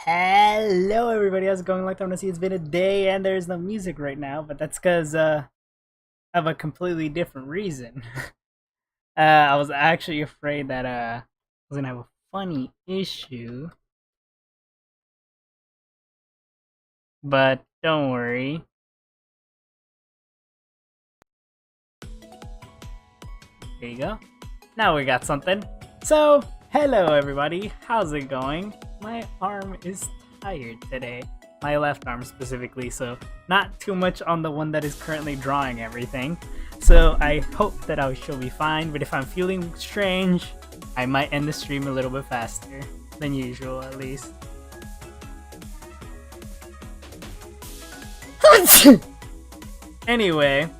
Hello everybody, how's it going? Long time no see, it's been a day and there's no music right now, but that's because of a completely different reason. I was actually afraid that I was gonna have a funny issue. But don't worry. There you go. Now we got something. So, hello everybody, how's it going? My arm is tired today. My left arm specifically, so not too much on the one that is currently drawing everything. So I hope that I shall be fine, but if I'm feeling strange, I might end the stream a little bit faster than usual at least. Anyway,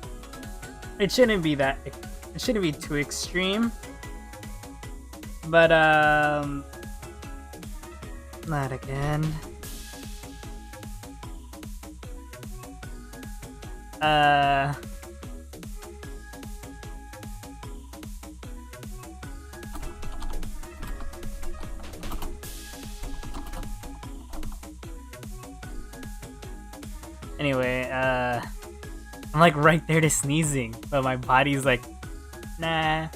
it shouldn't be too extreme. But not again. Anyway, I'm like right there to sneezing, but my body's like, nah.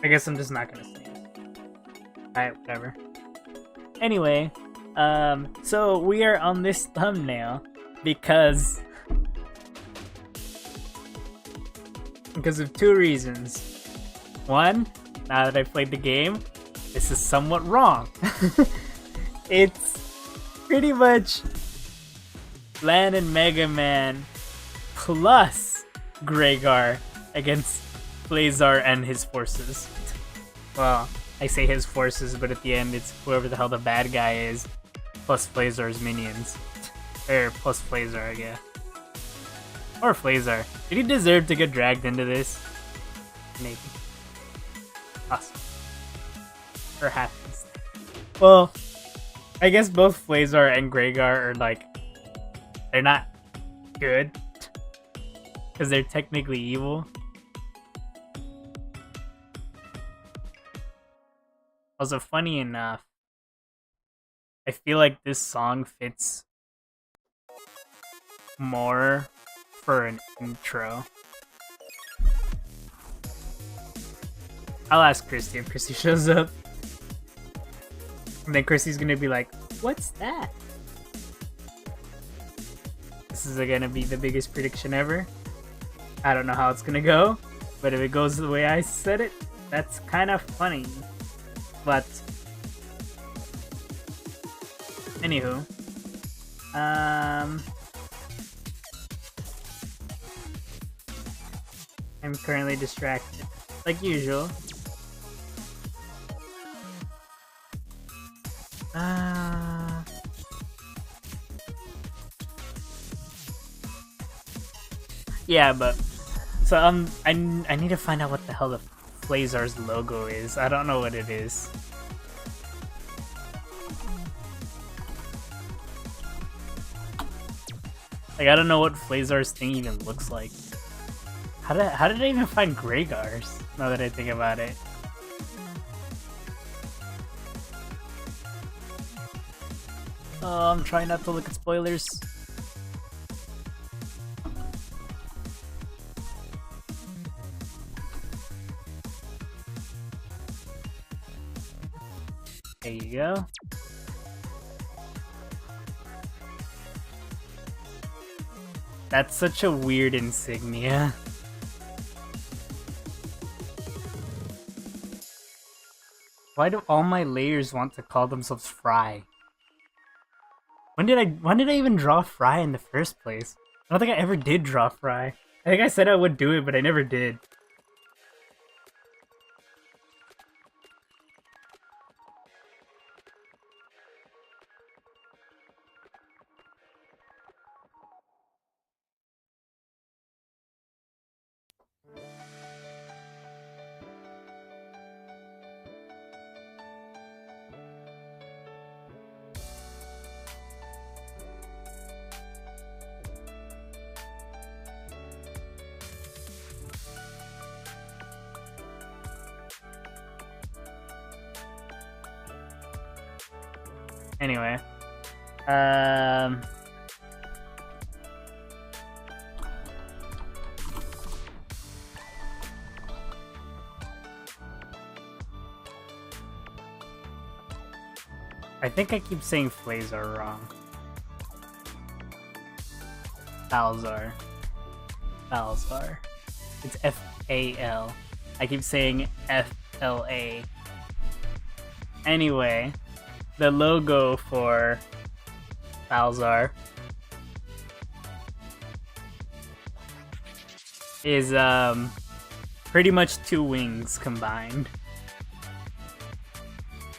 I guess I'm just not gonna sneeze. Alright, whatever. Anyway, so we are on this thumbnail because of two reasons. One, now that I've played the game, this is somewhat wrong. It's pretty much Lan and Mega Man plus Gregar against Blazar and his forces. Well, I say his forces, but at the end it's whoever the hell the bad guy is, plus Blazar's minions. Or plus Blazar, I guess. Or Blazar. Did he deserve to get dragged into this? Maybe. Awesome. Perhaps. Well, I guess both Blazar and Gregar are like, they're not good. Because they're technically evil. Also, funny enough, I feel like this song fits more for an intro. I'll ask Christy if Christy shows up. And then Christy's gonna be like, what's that? This is gonna be the biggest prediction ever. I don't know how it's gonna go, but if it goes the way I said it, that's kind of funny. But anywho, I'm currently distracted, like usual. Yeah, but so I need to find out what the hell the Flazar's logo is. I don't know what it is. Like, I don't know what Flazar's thing even looks like. How did I even find Greygars? Now that I think about it. Oh, I'm trying not to look at spoilers. There you go. That's such a weird insignia. Why do all my layers want to call themselves Fry? When did I even draw Fry in the first place? I don't think I ever did draw Fry. I think I said I would do it, but I never did. Anyway, I think I keep saying Flazar wrong. Falzar. It's F-A-L. I keep saying F-L-A. Anyway, the logo for Falzar is pretty much two wings combined.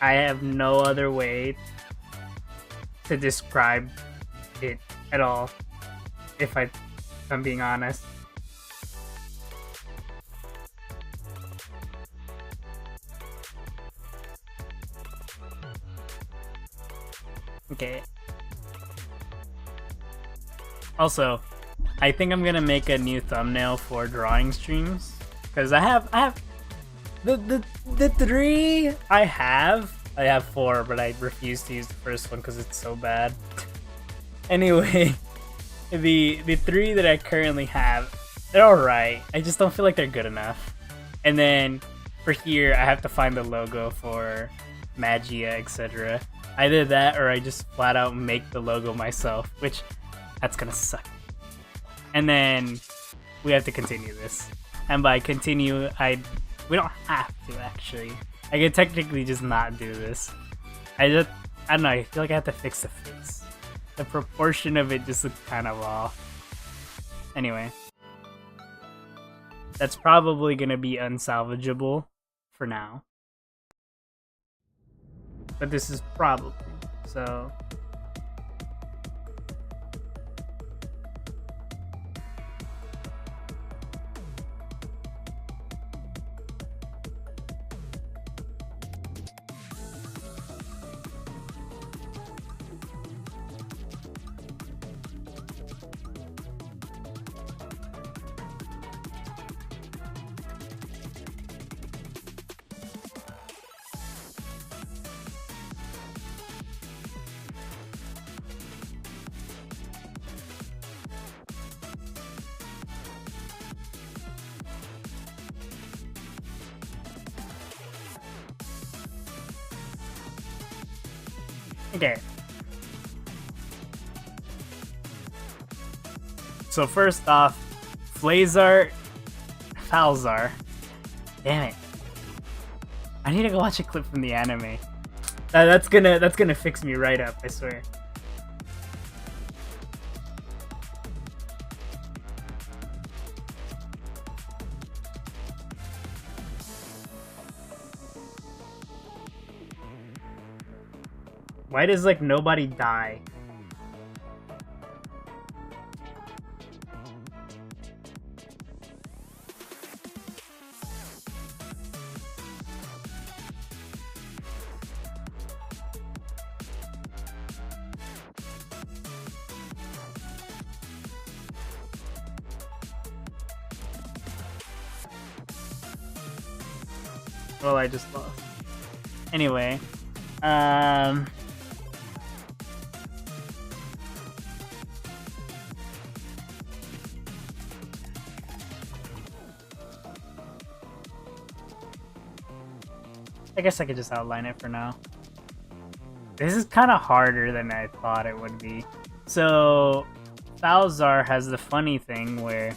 I have no other way to describe it at all, if I'm being honest. Okay. Also, I think I'm gonna make a new thumbnail for drawing streams, because I have the three I have four, but I refuse to use the first one because it's so bad. Anyway, the three that I currently have, they're alright. I just don't feel like they're good enough. And then for here, I have to find the logo for Magia, etc. Either that or I just flat out make the logo myself, which that's gonna suck. And then we have to continue this. And by continue, we don't have to actually. I could technically just not do this. I don't know, I feel like I have to fix the face. The proportion of it just looks kind of off. Anyway. That's probably gonna be unsalvageable for now. But this is probably, so. Okay. So first off, Falzar. Damn it. I need to go watch a clip from the anime. That's gonna fix me right up, I swear. Why does like nobody die? Well, I just lost. Anyway, I guess I could just outline it for now. This is kind of harder than I thought it would be. So, Falzar has the funny thing where,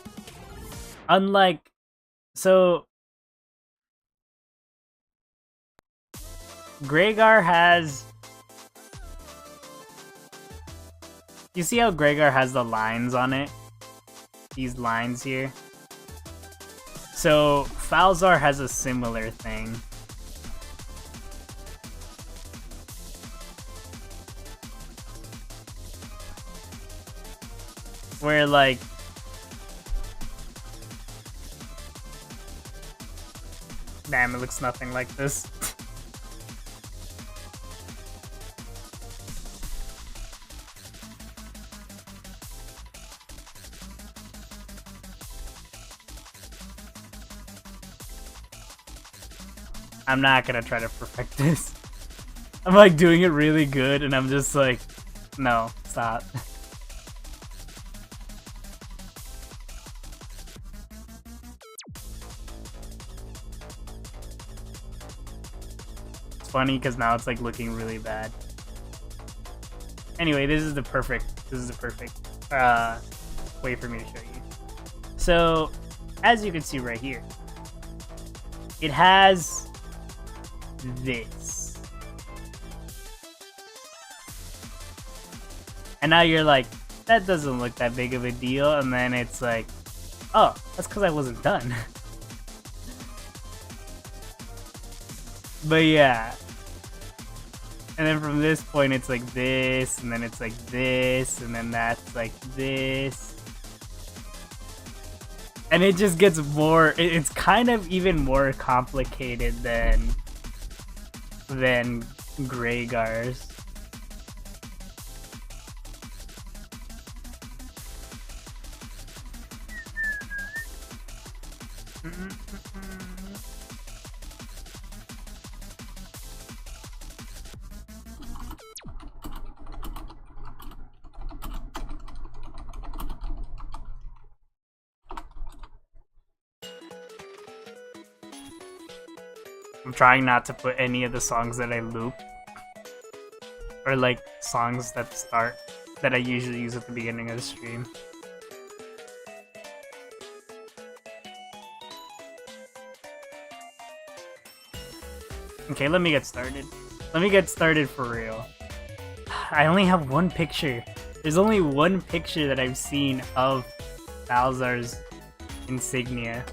unlike, so Gregar has, you see how Gregar has the lines on it? These lines here. So Falzar has a similar thing. Where like, damn, it looks nothing like this. I'm not gonna try to perfect this. I'm like doing it really good and I'm just like, no, stop. It's funny because now it's like looking really bad. Anyway, this is the perfect way for me to show you. So, as you can see right here, it has this. And now you're like, that doesn't look that big of a deal, and then it's like, oh, that's because I wasn't done. But yeah. And then from this point it's like this, and then it's like this, and then that's like this. And it just gets more, it's kind of even more complicated than Gregar's. I'm trying not to put any of the songs that I loop, or like songs that start, that I usually use at the beginning of the stream. Okay, let me get started. Let me get started for real. I only have one picture. There's only one picture that I've seen of Falzar's insignia.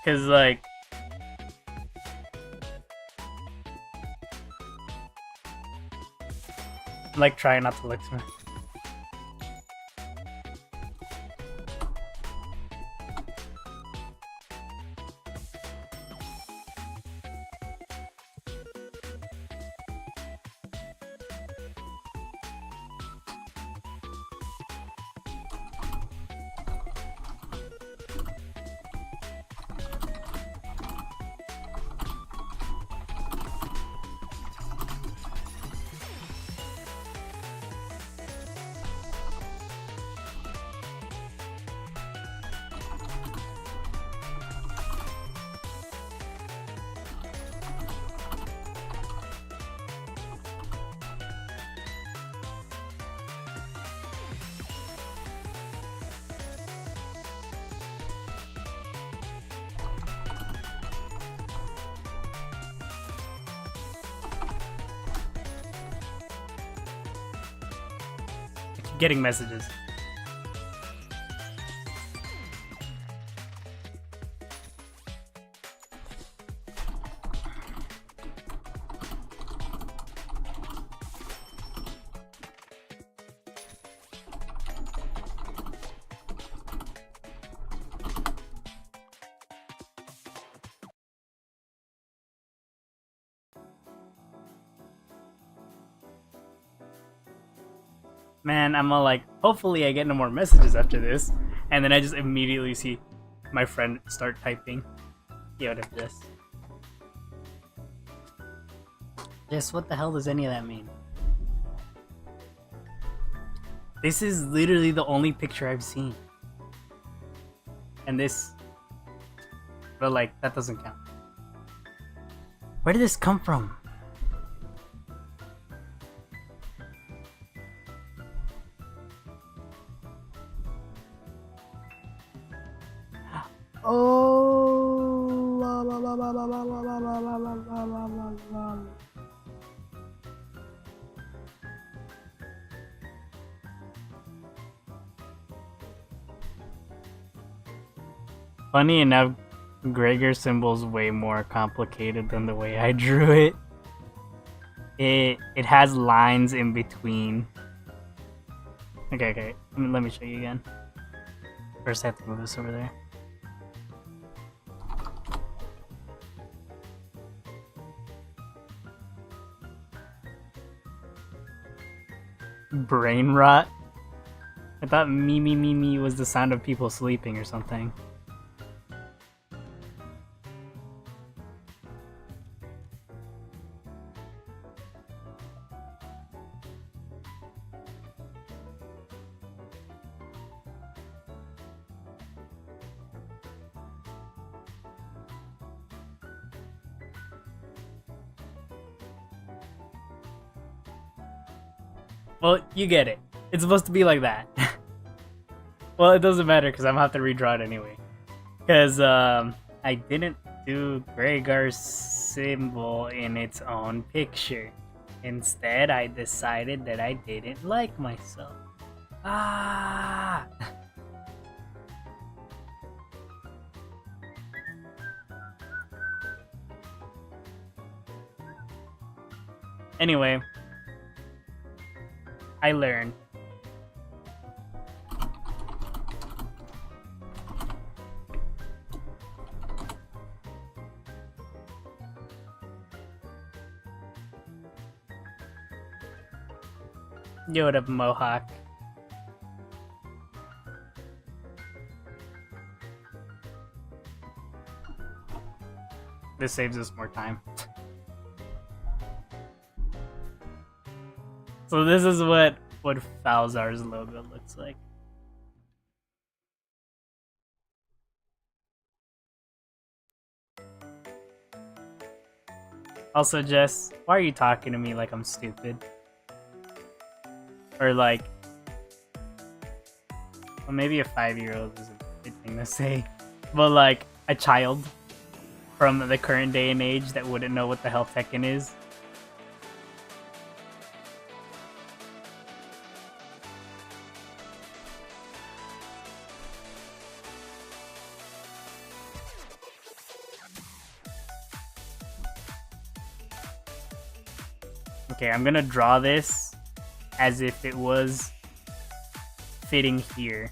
Cause like, I'm like trying not to look to me. getting messages. Man, I'm all like, hopefully I get no more messages after this. And then I just immediately see my friend start typing. Yeah, what if this? Jess, what the hell does any of that mean? This is literally the only picture I've seen. And this... But like, that doesn't count. Where did this come from? Oh, la, la, la, la, la, la, la, la, la, la, la, la, la. Funny enough, Gregor's symbol's way more complicated than the way I drew it. It has lines in between. Okay. Let me show you again. First I have to move this over there. Brain rot? I thought me was the sound of people sleeping or something. Well, you get it. It's supposed to be like that. Well, it doesn't matter because I'm gonna have to redraw it anyway. Because I didn't do Gregor's symbol in its own picture. Instead, I decided that I didn't like myself. Ah! Anyway, I learned. Yoda Mohawk. This saves us more time. So this is what Falzar's logo looks like. Also, Jess, why are you talking to me like I'm stupid? Or like... Well, maybe a 5-year-old is a good thing to say. But like, a child from the current day and age that wouldn't know what the hell Tekken is. Okay, I'm gonna draw this as if it was fitting here.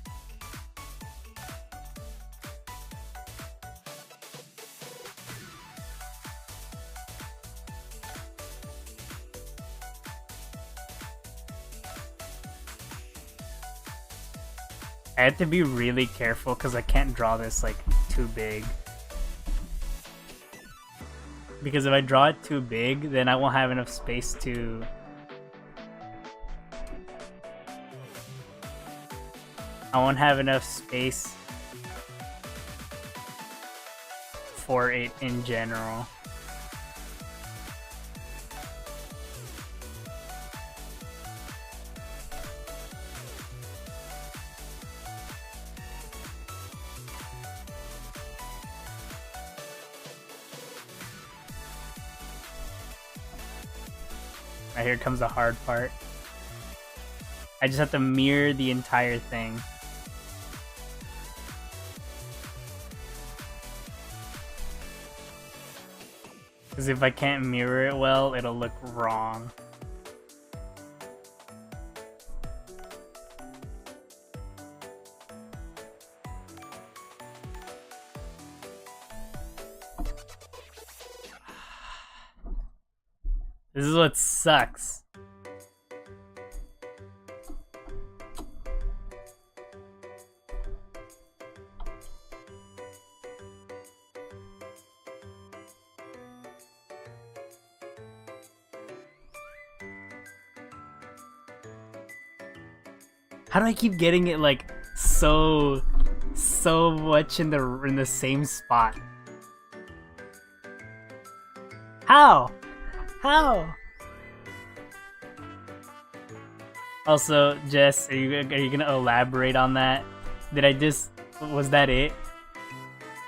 I have to be really careful because I can't draw this like too big. Because if I draw it too big, then I won't have enough space to... I won't have enough space for it in general. Right, here comes the hard part. I just have to mirror the entire thing. Because if I can't mirror it well, it'll look wrong. This is what sucks. How do I keep getting it like so much in the same spot? How? How? Also, Jess, are you gonna elaborate on that? Was that it?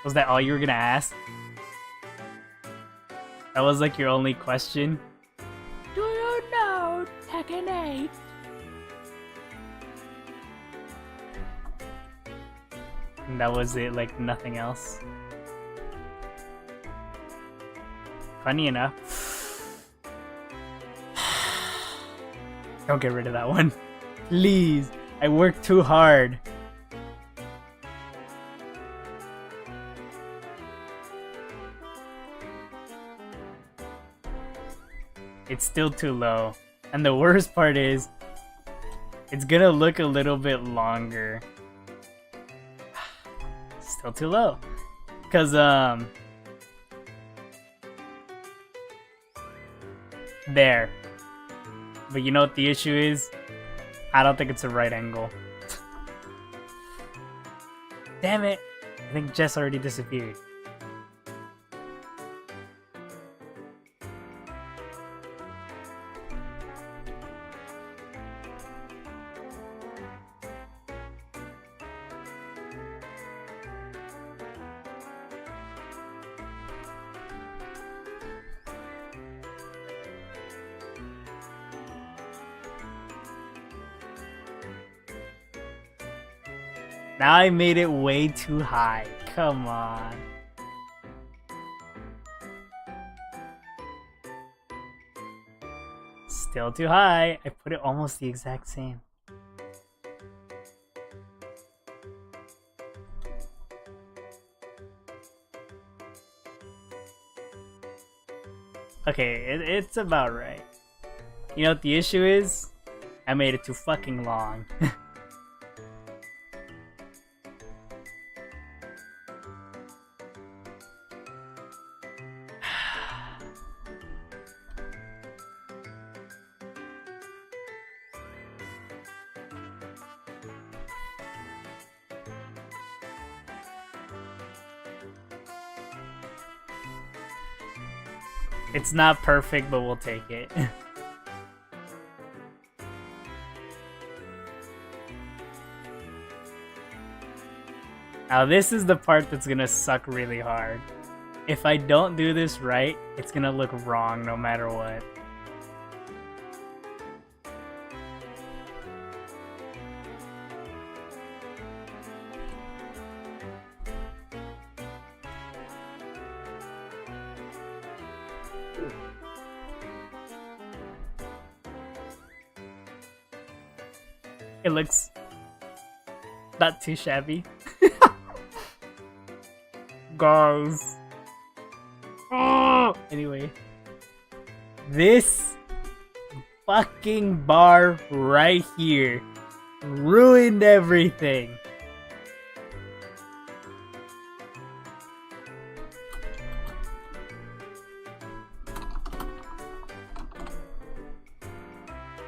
Was that all you were gonna ask? That was like your only question? Do you know Tekken 8? And that was it, like nothing else. Funny enough. Don't get rid of that one. Please. I worked too hard. It's still too low. And the worst part is, it's gonna look a little bit longer. Still too low. Cause there. But you know what the issue is? I don't think it's a right angle. Damn it! I think Jess already disappeared. Now I made it way too high. Come on. Still too high. I put it almost the exact same. Okay, it's about right. You know what the issue is? I made it too fucking long. It's not perfect, but we'll take it. Now this is the part that's gonna suck really hard. If I don't do this right, it's gonna look wrong no matter what. It looks not too shabby. Guys. Anyway. This fucking bar right here ruined everything.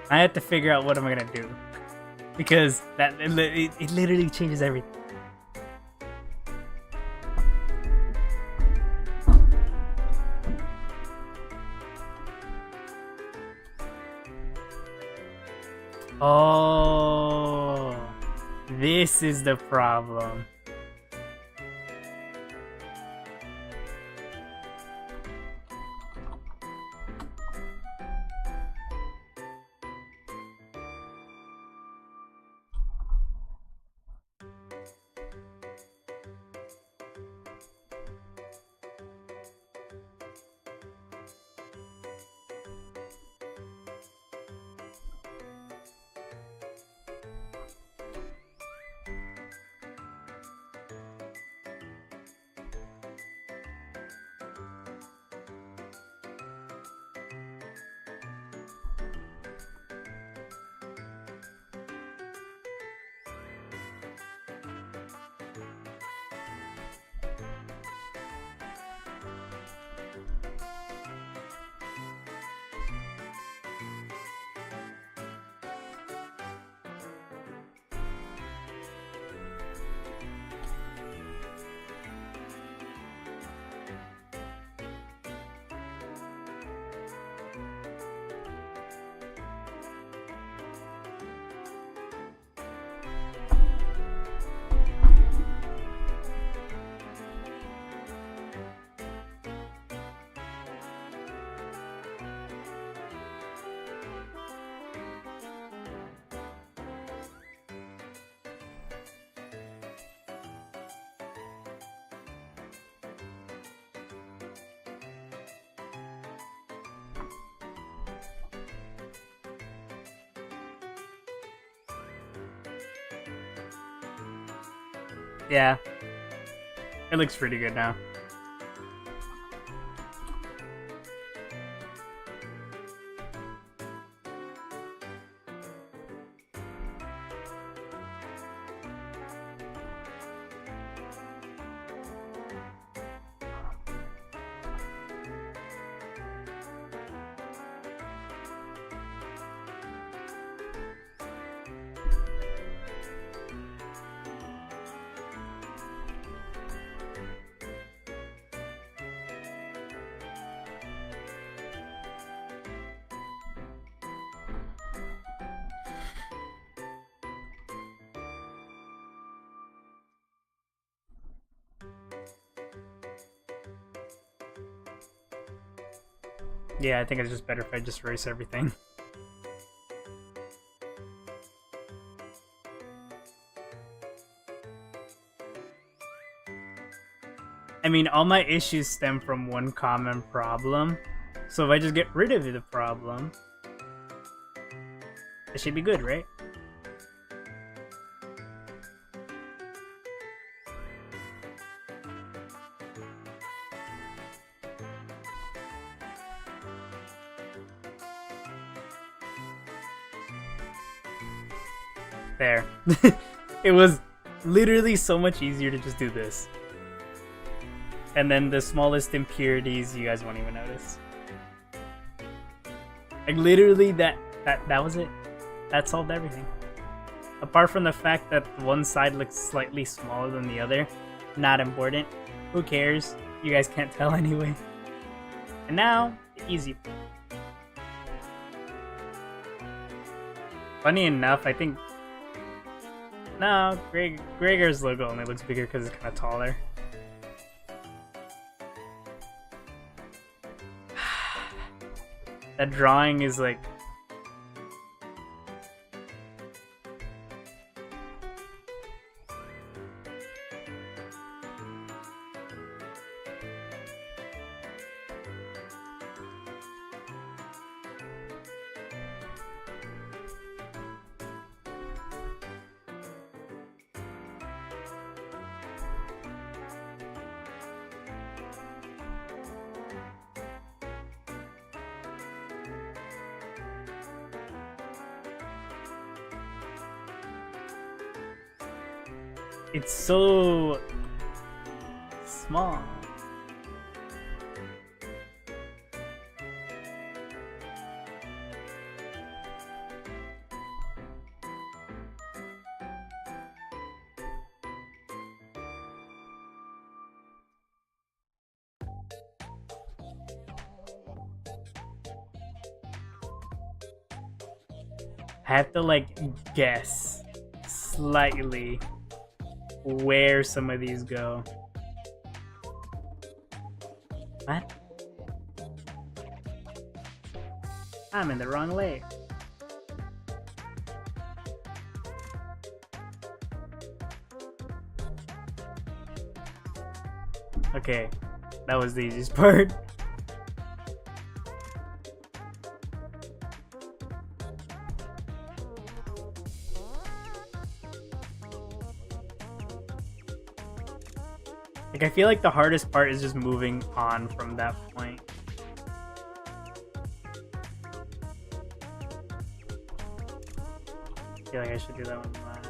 I have to figure out what am I gonna do. Because it literally changes everything. Oh, this is the problem. Yeah. It looks pretty good now. Yeah, I think it's just better if I just erase everything. I mean, all my issues stem from one common problem. So if I just get rid of the problem, it should be good, right? There. It was literally so much easier to just do this. And then the smallest impurities you guys won't even notice. Like literally that was it. That solved everything. Apart from the fact that one side looks slightly smaller than the other. Not important. Who cares? You guys can't tell anyway. And now, the easy part. Funny enough, I think... No, Gregor's logo only looks bigger because it's kind of taller. That drawing is like... It's so small. I have to like guess slightly where some of these go. What? I'm in the wrong layer. Okay, that was the easiest part. Like, I feel like the hardest part is just moving on from that point. I feel like I should do that one last.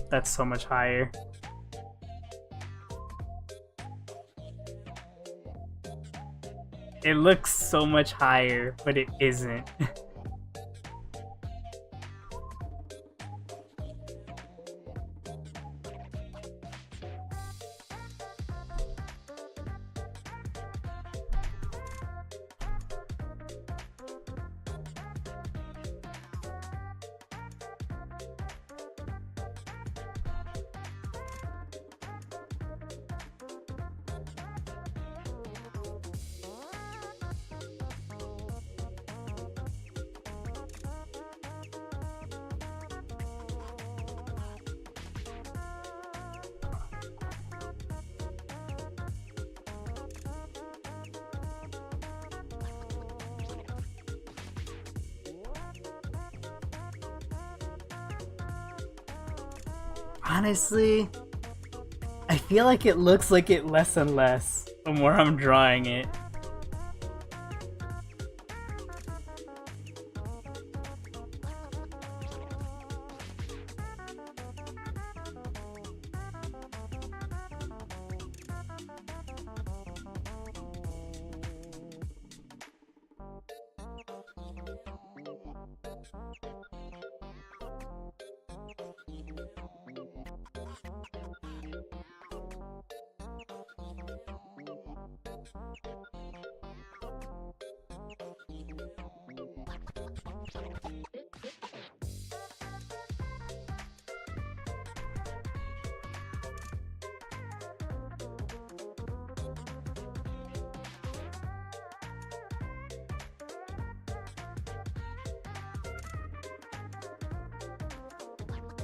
That's so much higher. It looks so much higher, but it isn't. Honestly, I feel like it looks like it less and less the more I'm drawing it.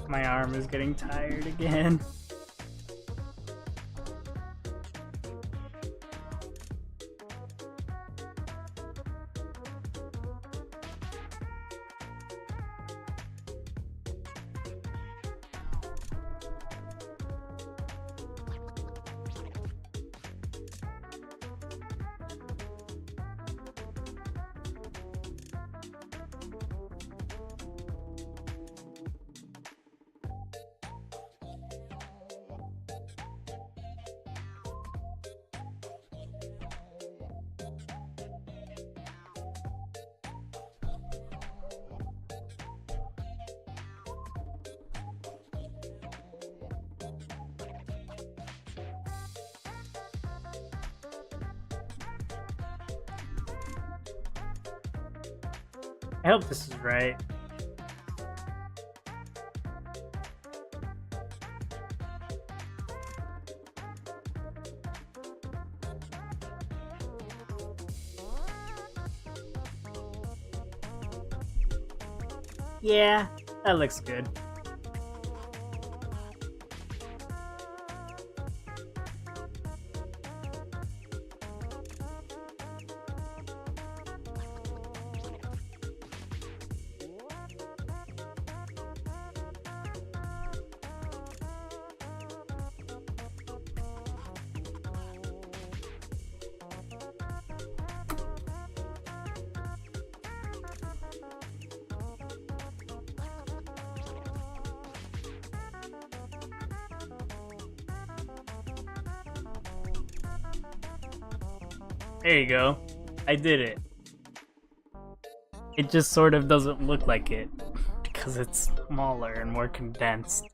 My arm is getting tired again. I hope this is right. Yeah, that looks good. There you go. I did it. It just sort of doesn't look like it because it's smaller and more condensed.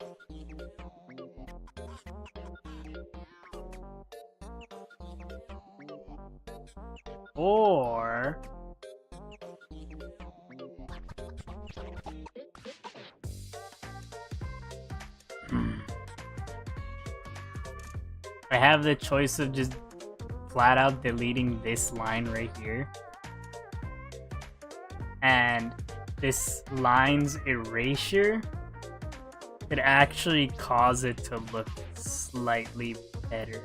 Or I have the choice of just flat out deleting this line right here, and this line's erasure could actually cause it to look slightly better.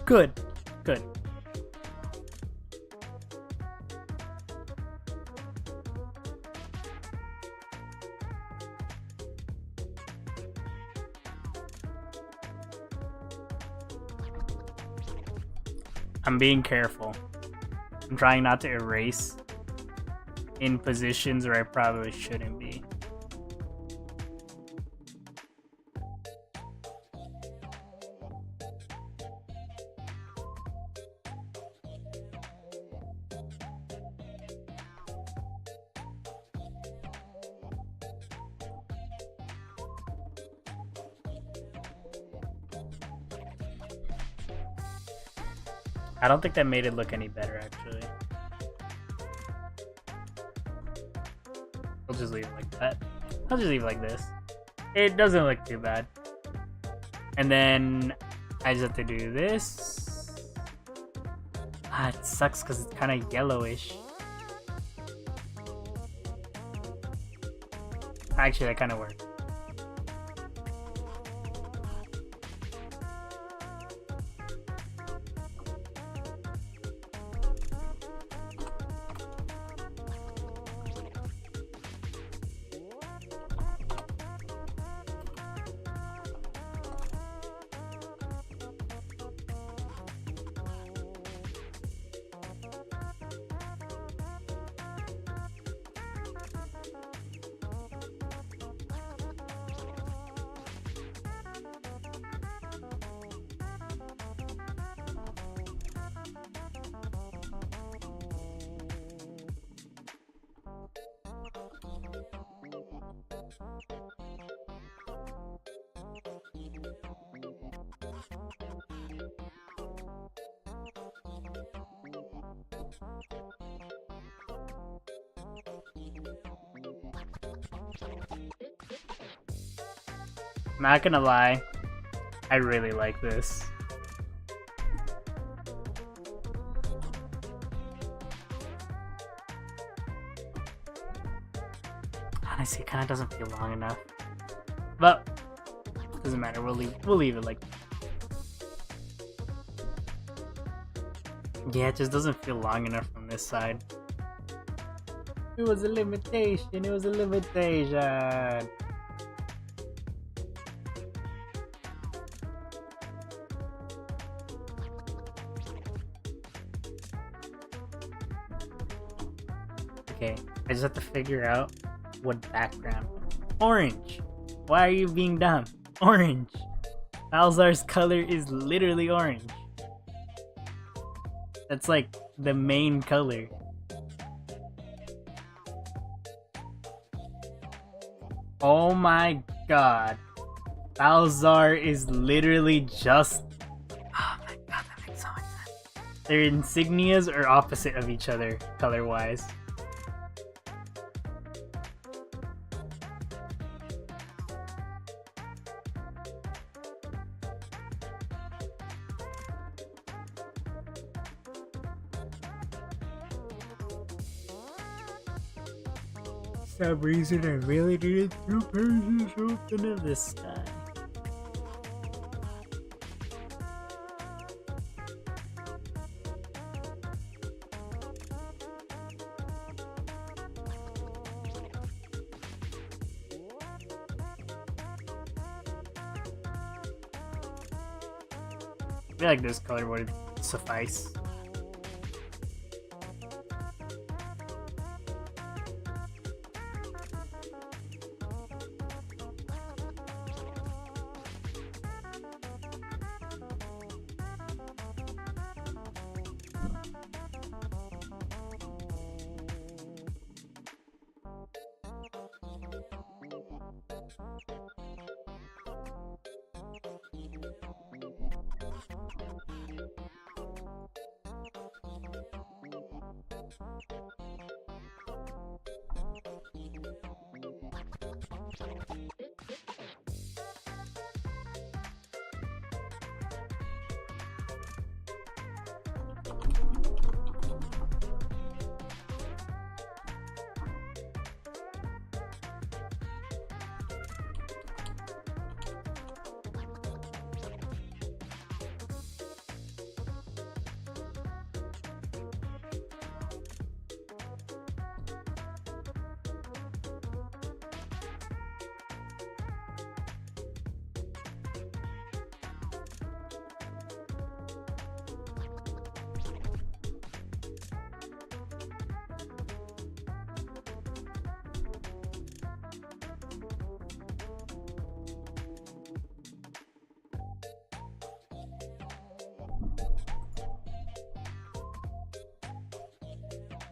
Good, good. I'm being careful. I'm trying not to erase in positions where I probably shouldn't be. I don't think that made it look any better, actually. I'll just leave it like that. I'll just leave it like this. It doesn't look too bad. And then I just have to do this. Ah, it sucks because it's kind of yellowish. Actually, that kind of worked. Not gonna lie, I really like this. Honestly, it kind of doesn't feel long enough, but doesn't matter. We'll leave it like. Yeah, it just doesn't feel long enough from this side. It was a limitation. It was a limitation. Okay, I just have to figure out what background. Orange! Why are you being dumb? Orange! Balzar's color is literally orange. That's like the main color. Oh my god. Balzar is literally just... Oh my god, that makes so much sense. Their insignias are opposite of each other, color-wise. For some reason, I really needed 2 pages open of this time. I feel like this color would suffice.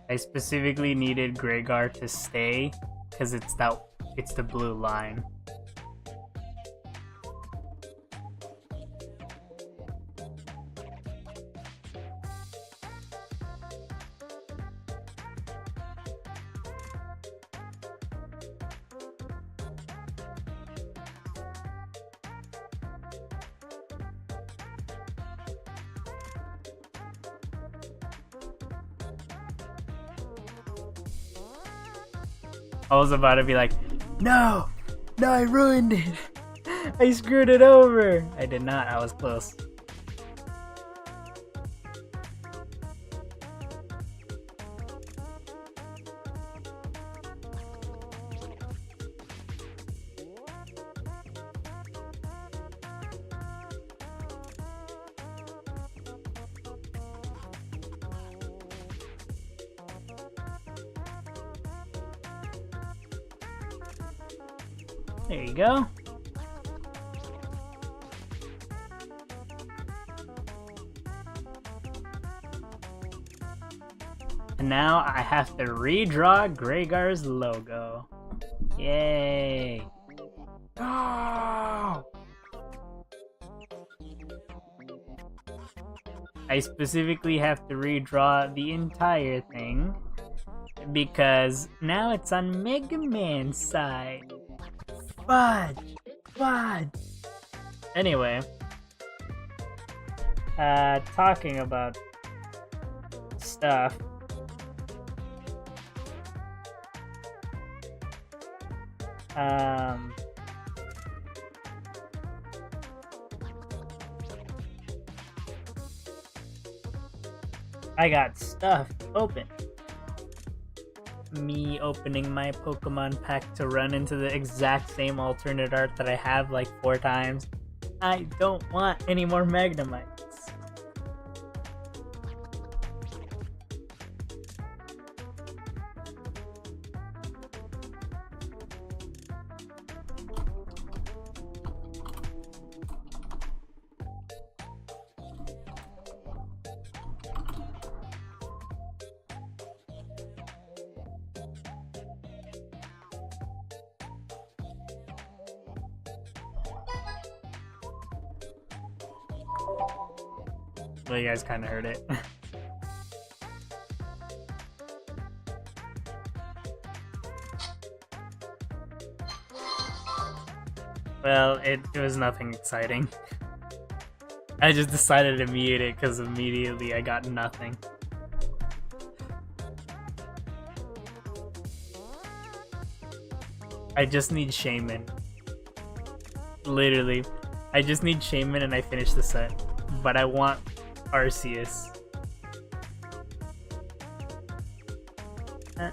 I specifically needed Gregar to stay because it's the blue line. I was about to be like, no, I ruined it. I screwed it over. I did not. I was close. There you go. And now I have to redraw Gregar's logo. Yay! Oh! I specifically have to redraw the entire thing because now it's on Mega Man's side. Fudge! Anyway, talking about stuff. I got stuff open. Me opening my Pokemon pack to run into the exact same alternate art that I have like 4 times. I don't want any more Magnemites. Well, you guys kind of heard it. Well, it was nothing exciting. I just decided to mute it because immediately I got nothing. I just need Shaman. Literally. I just need Shaman and I finish the set. But I want Arceus. I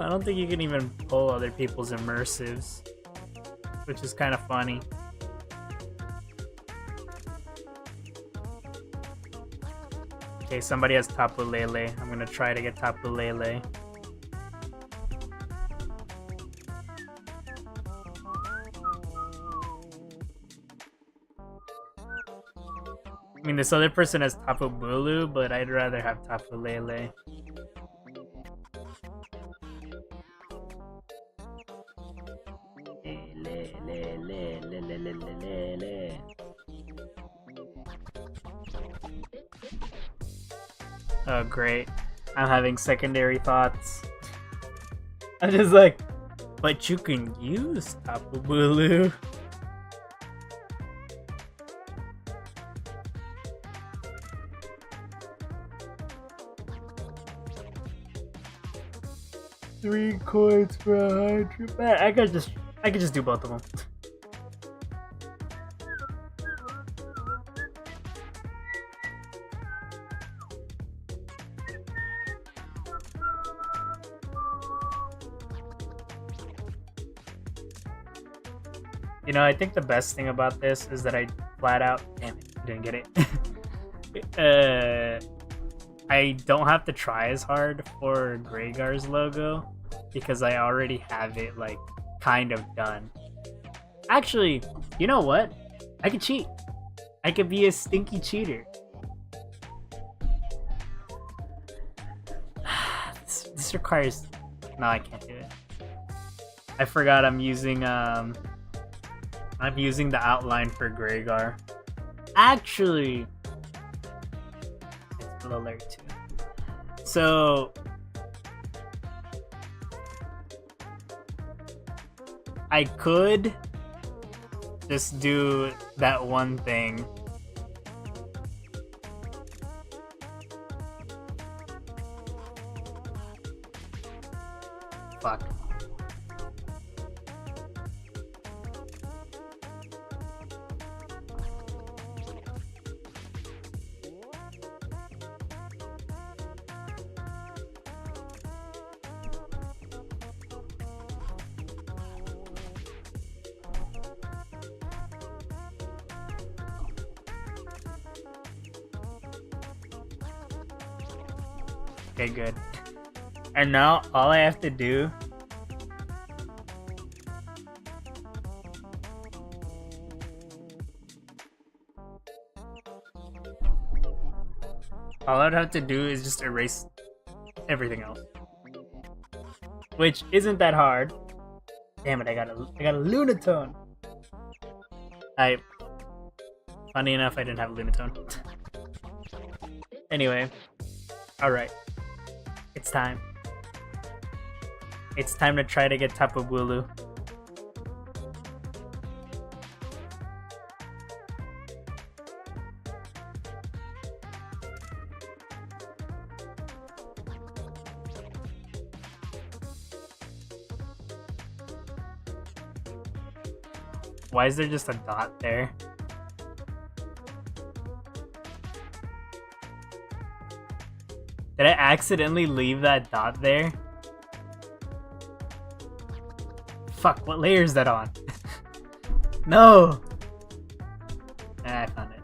don't think you can even pull other people's immersives, which is kind of funny. Okay, somebody has Tapu Lele. I'm gonna try to get Tapu Lele. I mean, this other person has Tapu Bulu, but I'd rather have Tapu Lele. Oh great, I'm having secondary thoughts. I'm just like, but you can use Tapu Bulu. Three coins for 100. I could just do both of them. You know, I think the best thing about this is that I flat out... Damn it, I didn't get it. I don't have to try as hard for Gregar's logo because I already have it, like, kind of done. Actually, you know what? I could cheat. I could be a stinky cheater. This requires... No, I can't do it. I forgot I'm using the outline for Gregar. Actually, it's below layer 2. So I could just do that one thing. Fuck. Okay, good. And now all I have to do is just erase everything else, which isn't that hard. Damn it! I got a Lunatone. Funny enough, I didn't have a Lunatone. Anyway, all right. It's time. It's time to try to get Tapu Bulu. Why is there just a dot there? Did I accidentally leave that dot there? Fuck, what layer is that on? No! I found it.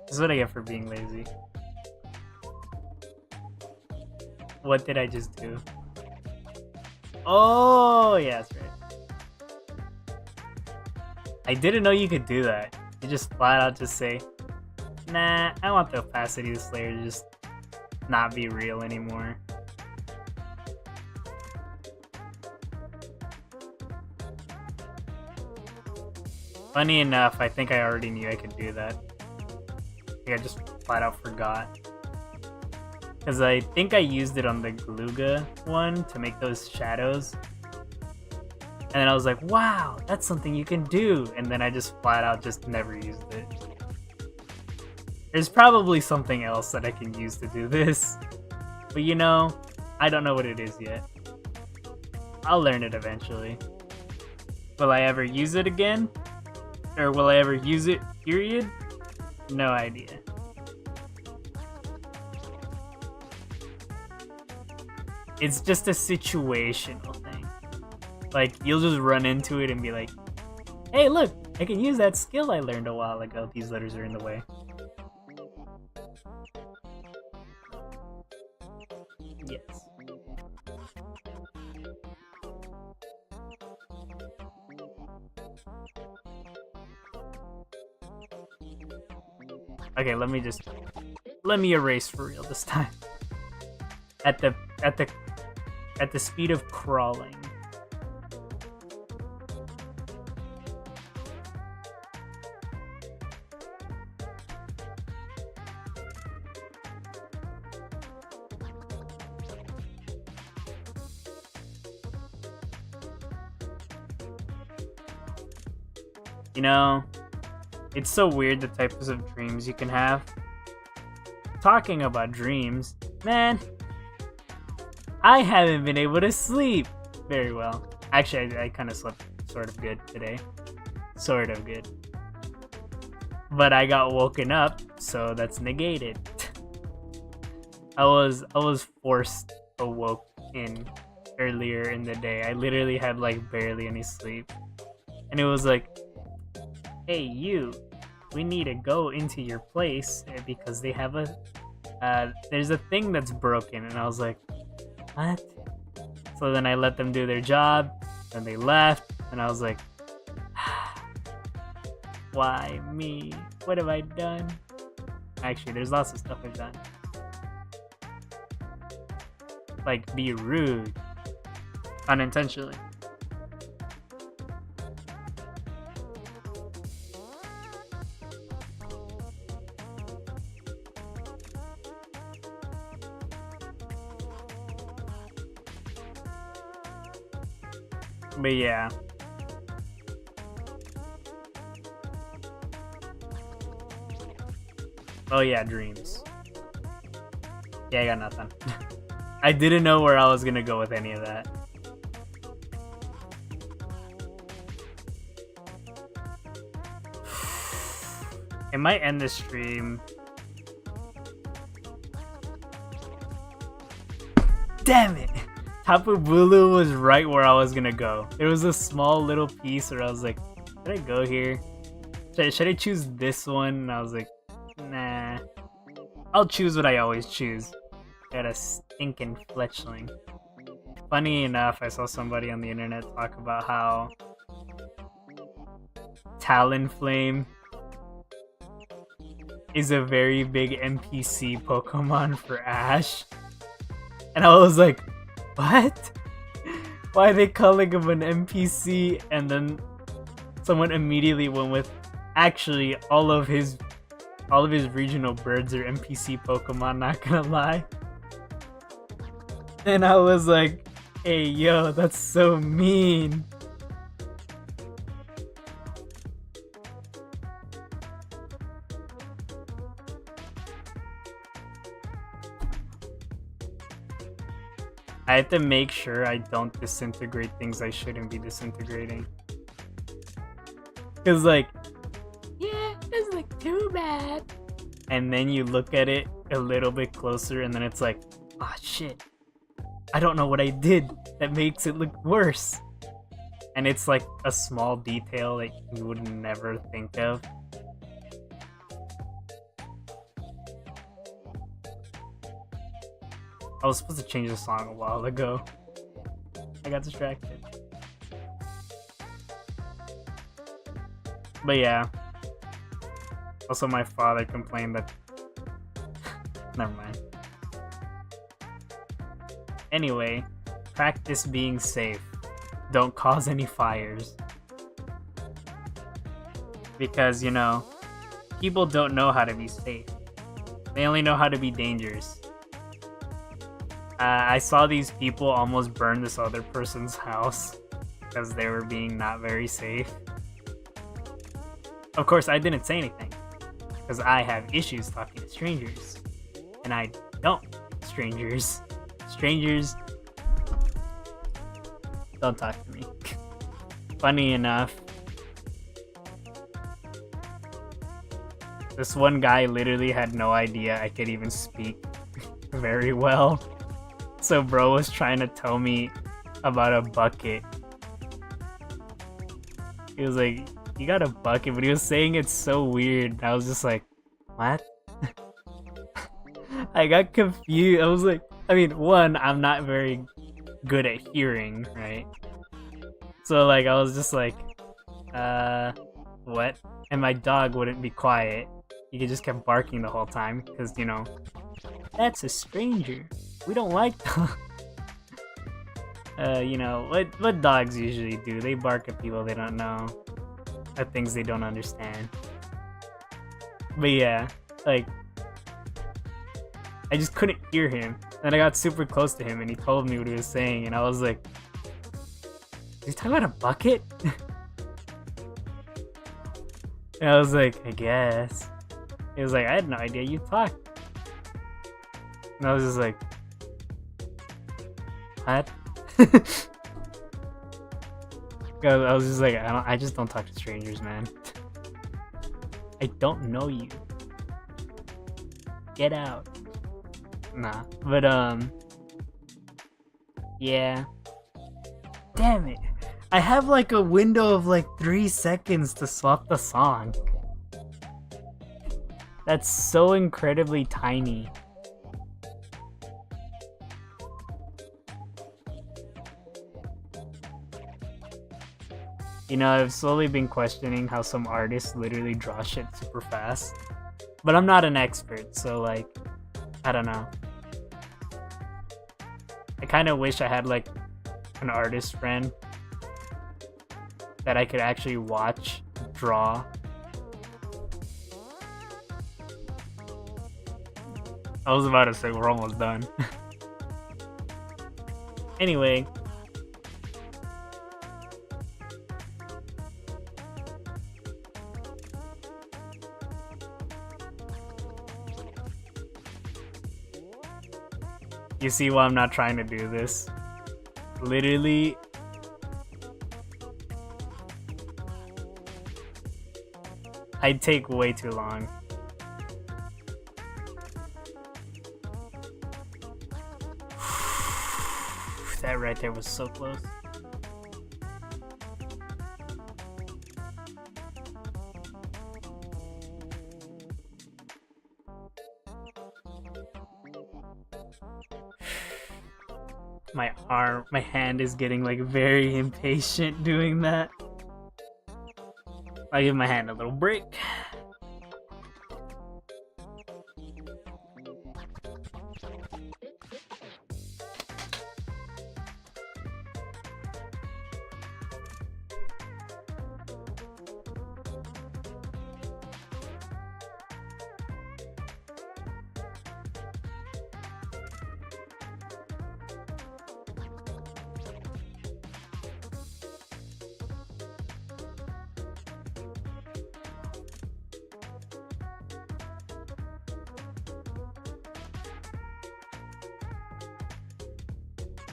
This is what I get for being lazy. What did I just do? Oh, yeah, that's right. I didn't know you could do that. You just flat out just say, nah, I want the opacity of this layer to just not be real anymore. Funny enough, I think I already knew I could do that. I think I just flat out forgot. Because I think I used it on the Gluga one to make those shadows. And then I was like, wow, that's something you can do. And then I just flat out just never used it. There's probably something else that I can use to do this. But you know, I don't know what it is yet. I'll learn it eventually. Will I ever use it again? Or will I ever use it, period? No idea. It's just a situational thing. Like, you'll just run into it and be like, hey, look, I can use that skill I learned a while ago. These letters are in the way. Yes. Okay, let me erase for real this time. At the speed of crawling. You know, it's so weird the types of dreams you can have. Talking about dreams, man, I haven't been able to sleep very well. Actually, I kind of slept sort of good today. Sort of good. But I got woken up, so that's negated. I was forced awoke in earlier in the day. I literally had like barely any sleep. And it was like, hey you, we need to go into your place because they have there's a thing that's broken. And I was like, what? So then I let them do their job, and they left, and I was like, why me? What have I done? Actually, there's lots of stuff I've done. Like, be rude. Unintentionally. But yeah. Oh yeah, dreams. Yeah, I got nothing. I didn't know where I was gonna go with any of that. It might end the stream. Damn it! Tapu Bulu was right where I was gonna go. There was a small little piece where I was like, should I go here? Should I choose this one? And I was like, nah. I'll choose what I always choose. Got a stinking fletchling. Funny enough, I saw somebody on the internet talk about how Talonflame is a very big NPC Pokemon for Ash. And I was like, what? Why are they calling him an NPC? And then someone immediately went with, actually, all of his regional birds are NPC Pokemon, not gonna lie. And I was like, hey yo, that's so mean. I have to make sure I don't disintegrate things I shouldn't be disintegrating. Cause like, yeah, it doesn't look too bad. And then you look at it a little bit closer and then it's like, ah, shit. I don't know what I did that makes it look worse. And it's like a small detail that you would never think of. I was supposed to change the song a while ago. I got distracted. But yeah. Also, my father complained that... Never mind. Anyway, practice being safe. Don't cause any fires. Because, you know, people don't know how to be safe. They only know how to be dangerous. I saw these people almost burn this other person's house because they were being not very safe. Of course, I didn't say anything because I have issues talking to strangers. And I don't like strangers. Strangers don't talk to me. Funny enough, this one guy literally had no idea I could even speak very well. So bro was trying to tell me about a bucket. He was like, you got a bucket, but he was saying it's so weird. I was just like, what? I got confused. I was like, I mean, one, I'm not very good at hearing, right? So like, I was just like, what? And my dog wouldn't be quiet. He just kept barking the whole time, because, you know, that's a stranger. We don't like dogs. You know, what dogs usually do. They bark at people they don't know. At things they don't understand. But yeah, like, I just couldn't hear him. And I got super close to him and he told me what he was saying and I was like, is he talking about a bucket? And I was like, I guess. He was like, I had no idea you talked. And I was just like, what? I was just like, I just don't talk to strangers, man. I don't know you. Get out. Nah, but yeah. Damn it. I have like a window of like 3 seconds to swap the song. That's so incredibly tiny. You know, I've slowly been questioning how some artists literally draw shit super fast. But I'm not an expert, so like, I don't know. I kind of wish I had like an artist friend that I could actually watch draw. I was about to say we're almost done. Anyway, You see why I'm not trying to do this? Literally, I'd take way too long. That right there was so close. My hand is getting like very impatient doing that. I'll give my hand a little break.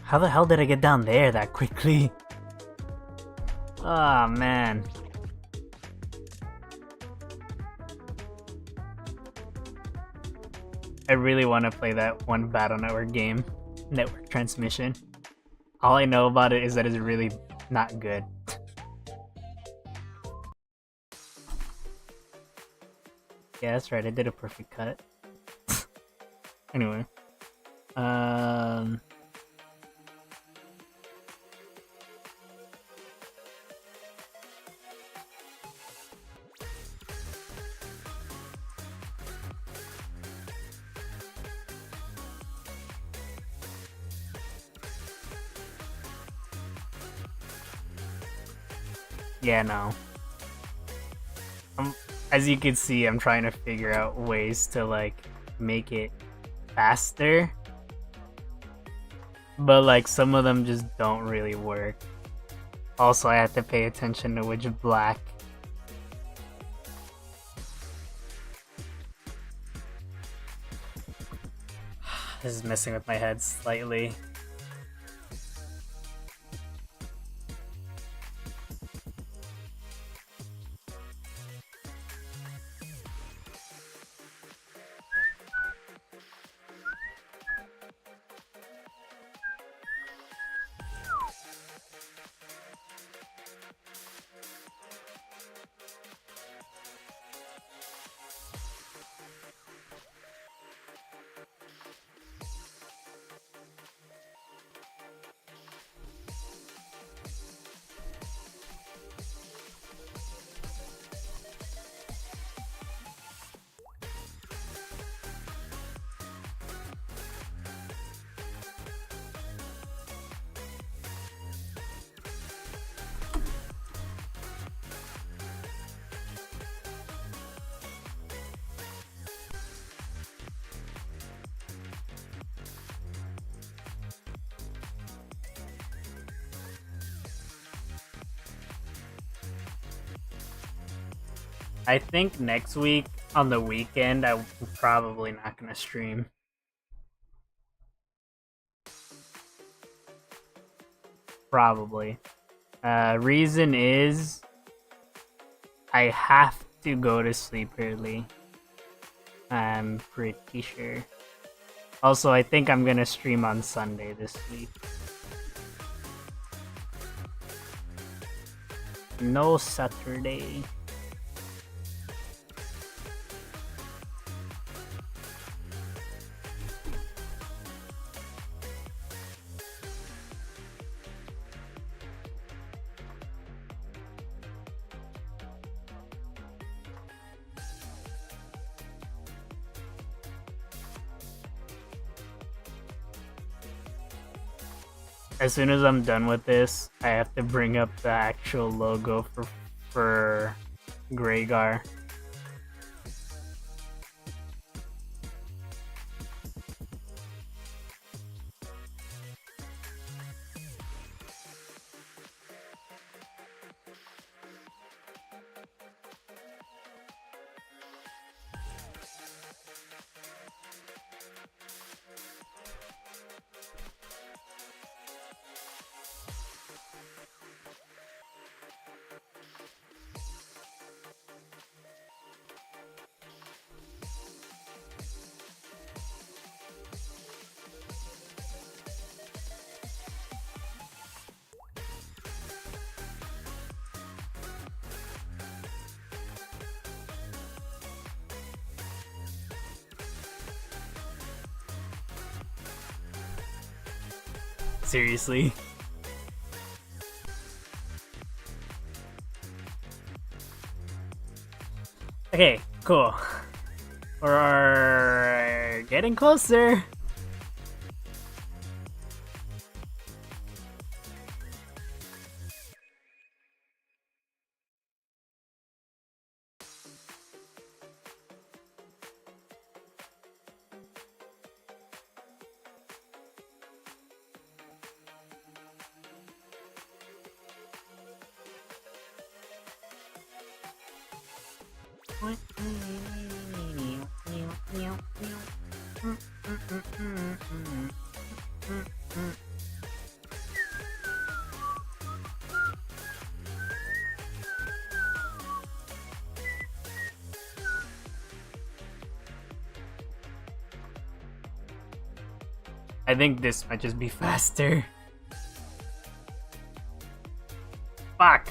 How the hell did I get down there that quickly? Oh man. I really want to play that one Battle Network game, Network Transmission. All I know about it is that it's really not good. Yeah, that's right, I did a perfect cut. Anyway. Yeah, no. As you can see, I'm trying to figure out ways to like make it faster, but like some of them just don't really work. Also, I have to pay attention to which black. This is messing with my head slightly. I think next week on the weekend I'm probably not gonna stream. Probably. Reason is I have to go to sleep early. I'm pretty sure. Also, I think I'm gonna stream on Sunday this week. No Saturday. As soon as I'm done with this, I have to bring up the actual logo for Greygar. seriously. Okay, cool. We're getting closer. I think this might just be faster. Fuck!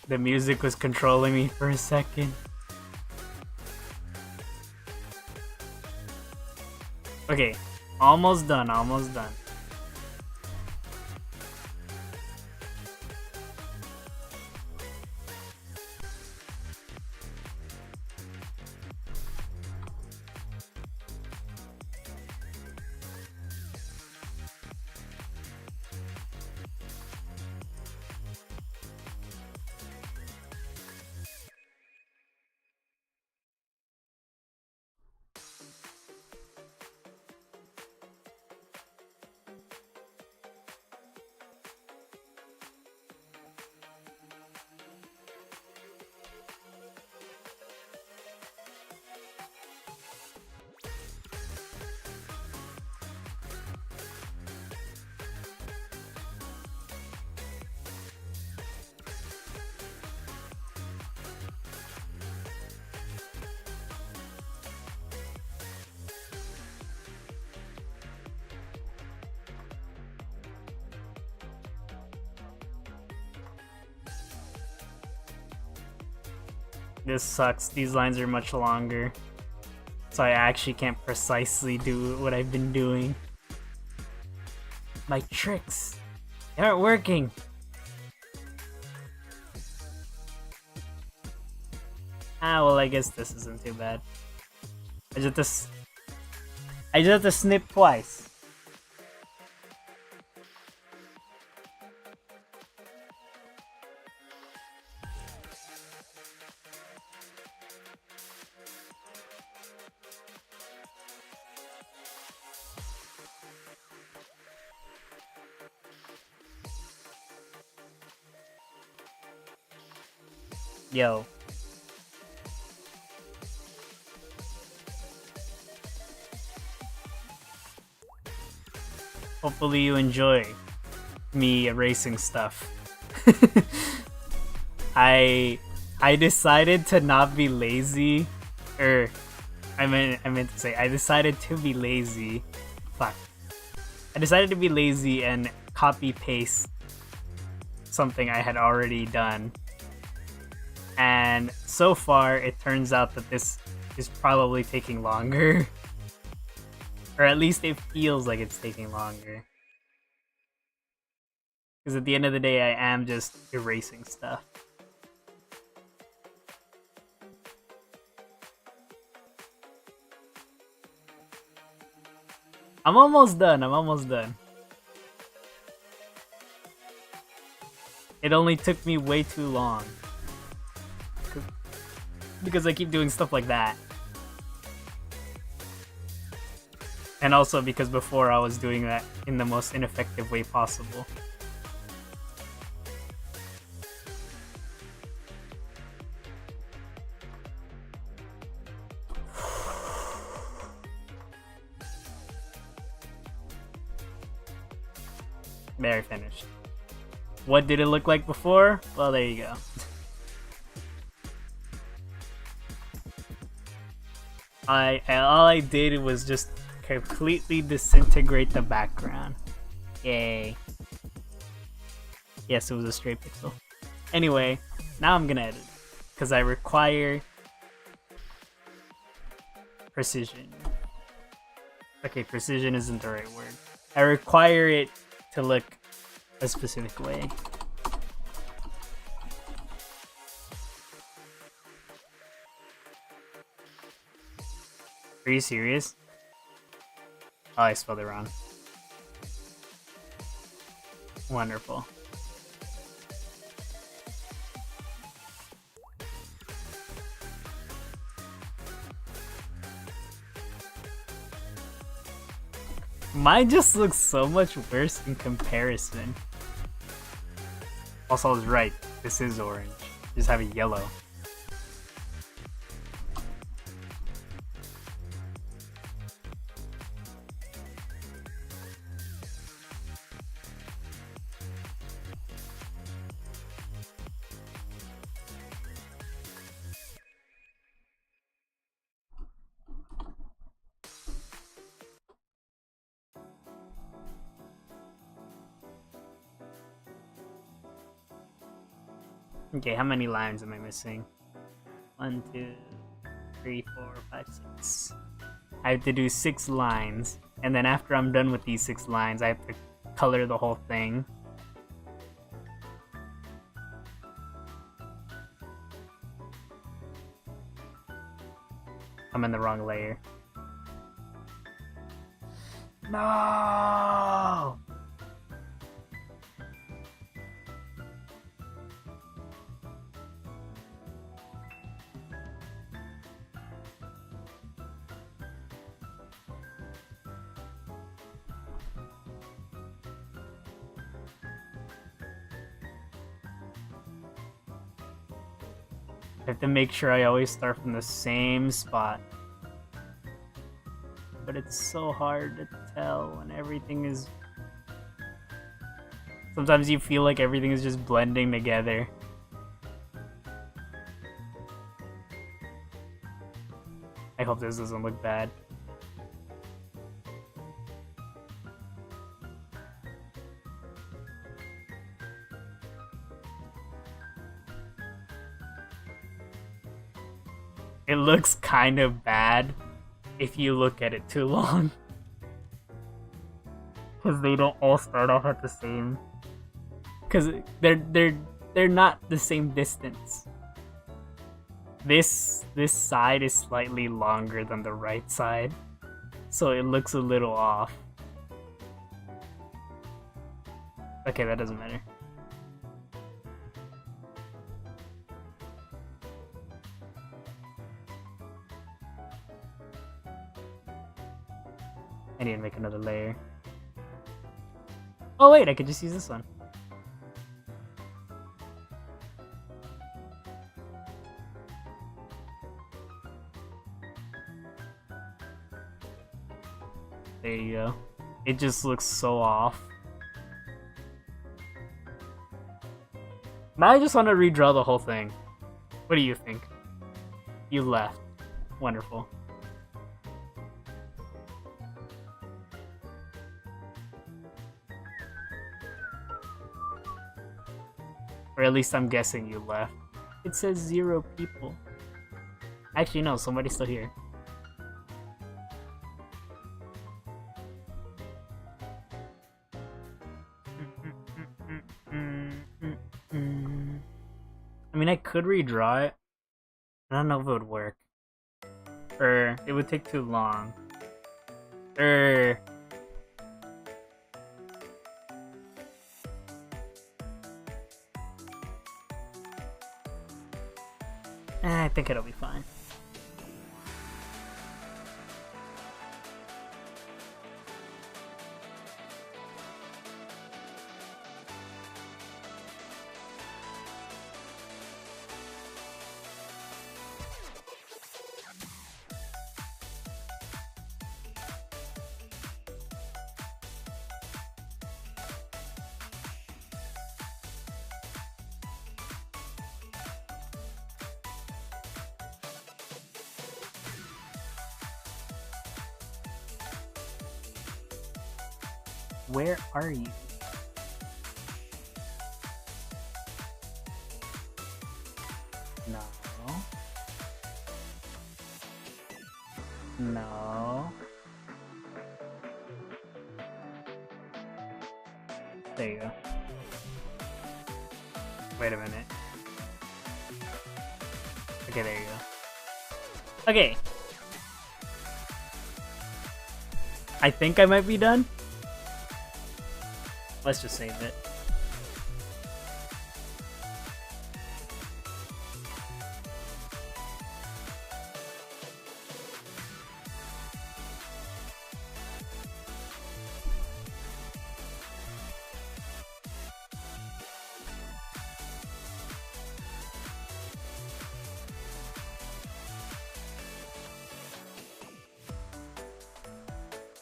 The music was controlling me for a second. Okay, almost done, almost done. This sucks. These lines are much longer. So I actually can't precisely do what I've been doing. My tricks, they aren't working. Ah, well, I guess this isn't too bad. I just have to snip twice. Yo. Hopefully you enjoy me erasing stuff. I decided to not be lazy, or I meant to say I decided to be lazy. Fuck. I decided to be lazy and copy paste something I had already done. And so far, it turns out that this is probably taking longer. Or at least it feels like it's taking longer. Because at the end of the day, I am just erasing stuff. I'm almost done, It only took me way too long. Because I keep doing stuff like that. And also because before I was doing that in the most ineffective way possible. There, finished. What did it look like before? Well, there you go. All I did was just completely disintegrate the background. Yay. Yes, it was a straight pixel. Anyway, now I'm gonna edit because I require precision. Okay, precision isn't the right word. I require it to look a specific way. Are you serious? Oh, I spelled it wrong. Wonderful. Mine just looks so much worse in comparison. Also, I was right. This is orange. Just have a yellow. Okay, how many lines am I missing? 1, 2, 3, 4, 5, 6. I have to do 6 lines, and then after I'm done with these 6 lines, I have to color the whole thing. I'm in the wrong layer. No! I have to make sure I always start from the same spot. But it's so hard to tell when everything is... Sometimes you feel like everything is just blending together. I hope this doesn't look bad. It looks kind of bad if you look at it too long. Because they don't all start off at the same... Because they're not the same distance. This side is slightly longer than the right side, so it looks a little off. Okay, that doesn't matter. I need to make another layer. Oh wait, I could just use this one. There you go. It just looks so off. Now I just want to redraw the whole thing. What do you think? You left. Wonderful. Or at least I'm guessing you left. It says 0 people. Actually, no, somebody's still here. I mean, I could redraw it. I don't know if it would work. Or it would take too long. I think it'll be fine. Where are you? No. No. There you go. Wait a minute. Okay, there you go. Okay. I think I might be done. Let's just save it.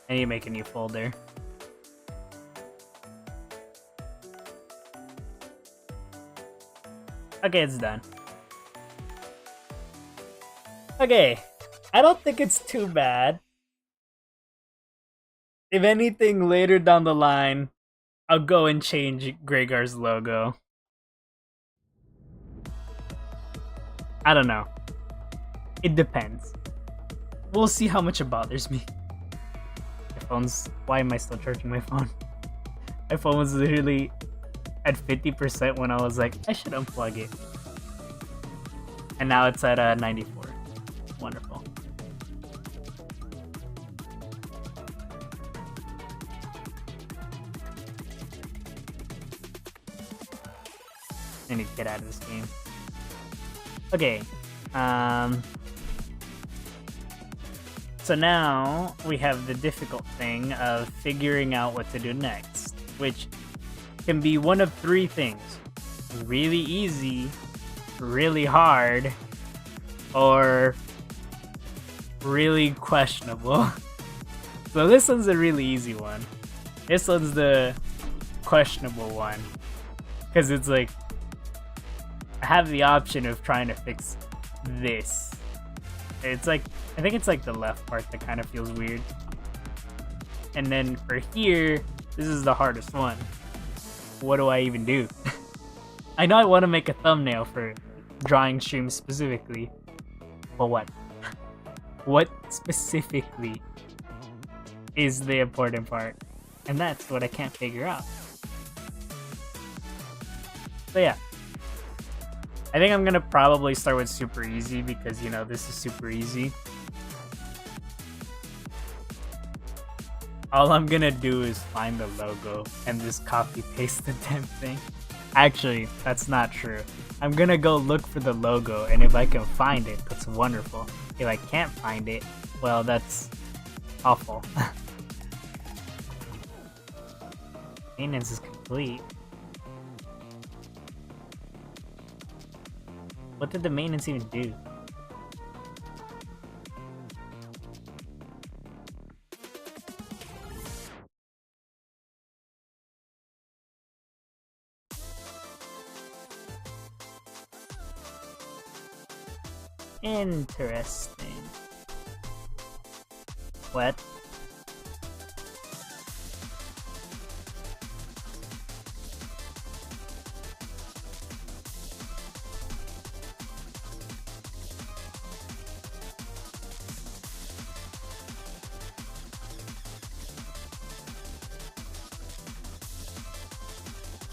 I need to make a new folder. Okay, it's done. Okay, I don't think it's too bad. If anything, later down the line, I'll go and change Gregar's logo. I don't know. It depends. We'll see how much it bothers me. My phone's... Why am I still charging my phone? My phone was literally at 50% when I was like, I should unplug it. And now it's at 94. Wonderful. I need to get out of this game. Okay. So now we have the difficult thing of figuring out what to do next, which can be one of three things: really easy, really hard, or really questionable. So this one's a really easy one. This one's the questionable one, because it's like I have the option of trying to fix this. It's like, I think it's like the left part that kind of feels weird. And then for here, this is the hardest one. What do I even do? I know I want to make a thumbnail for drawing streams specifically, but what? What specifically is the important part? And that's what I can't figure out. So yeah. I think I'm gonna probably start with super easy because, you know, this is super easy. All I'm gonna do is find the logo and just copy paste the damn thing. Actually, that's not true. I'm gonna go look for the logo, and if I can find it, that's wonderful. If I can't find it, well, that's awful. Maintenance is complete. What did the maintenance even do? Interesting. What?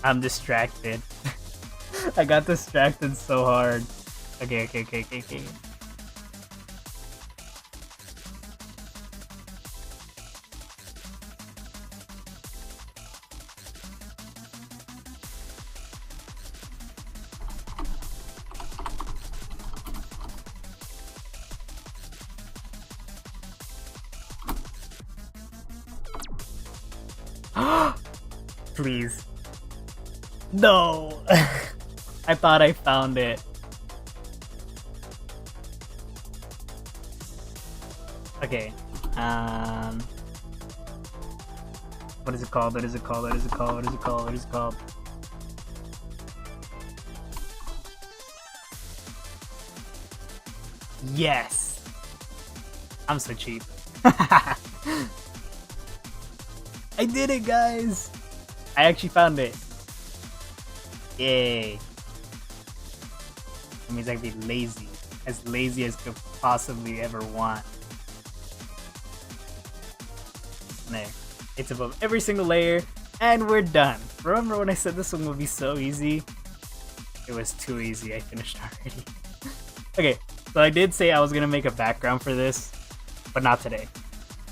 I'm distracted. I got distracted so hard. Okay. Please. No! I thought I found it. Okay. What is it called? What is it called? What is it called? What is it called? What is it called? Yes! I'm so cheap. I did it, guys! I actually found it. Yay. That means I can be lazy. As lazy as could possibly ever want. There. It's above every single layer, and we're done. Remember when I said this one would be so easy? It was too easy, I finished already. Okay, so I did say I was gonna make a background for this, but not today.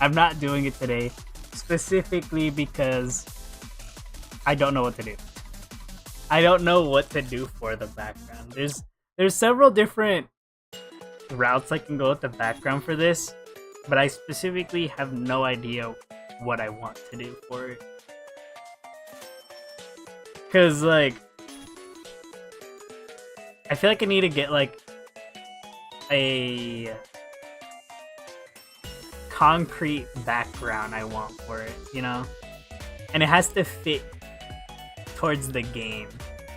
I'm not doing it today, specifically because I don't know what to do. I don't know what to do for the background. There's several different routes I can go with the background for this, but I specifically have no idea what I want to do for it. Cause like, I feel like I need to get like a concrete background I want for it, you know? And it has to fit towards the game.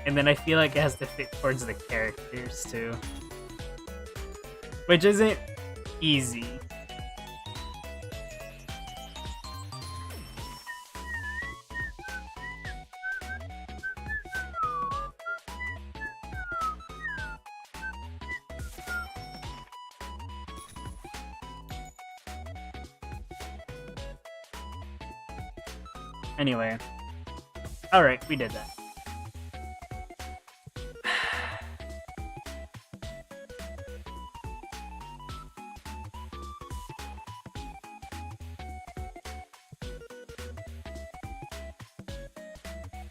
And then I feel like it has to fit towards the characters too. Which isn't easy. Anyway. Alright, we did that.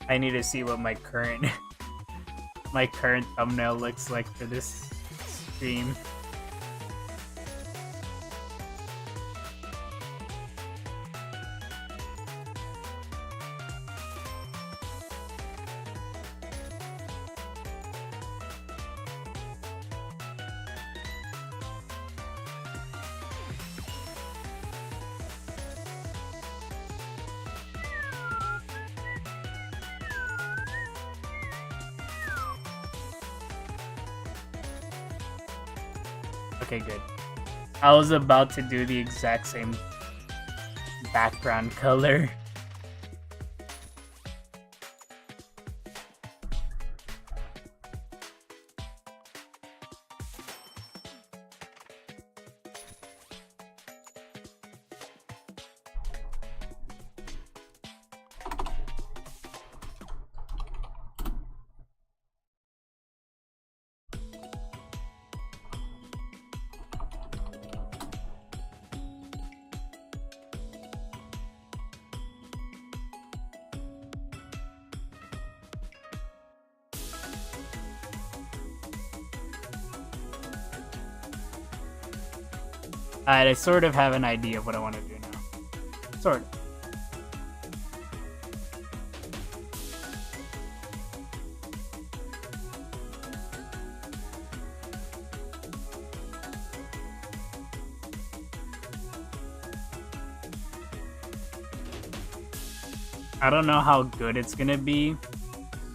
I need to see what my current thumbnail looks like for this stream. Okay, good. I was about to do the exact same background color. Alright, I sort of have an idea of what I want to do now. Sort of. I don't know how good it's gonna be,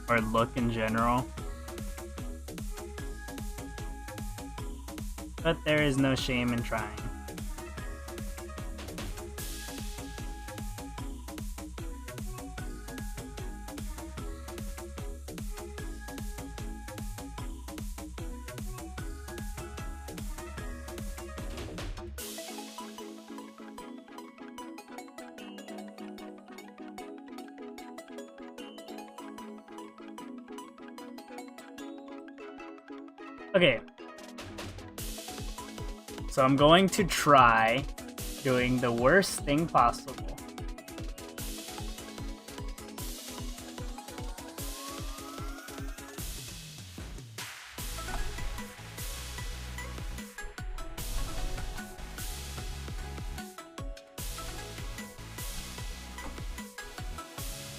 or look in general. But there is no shame in trying. Okay. So I'm going to try doing the worst thing possible.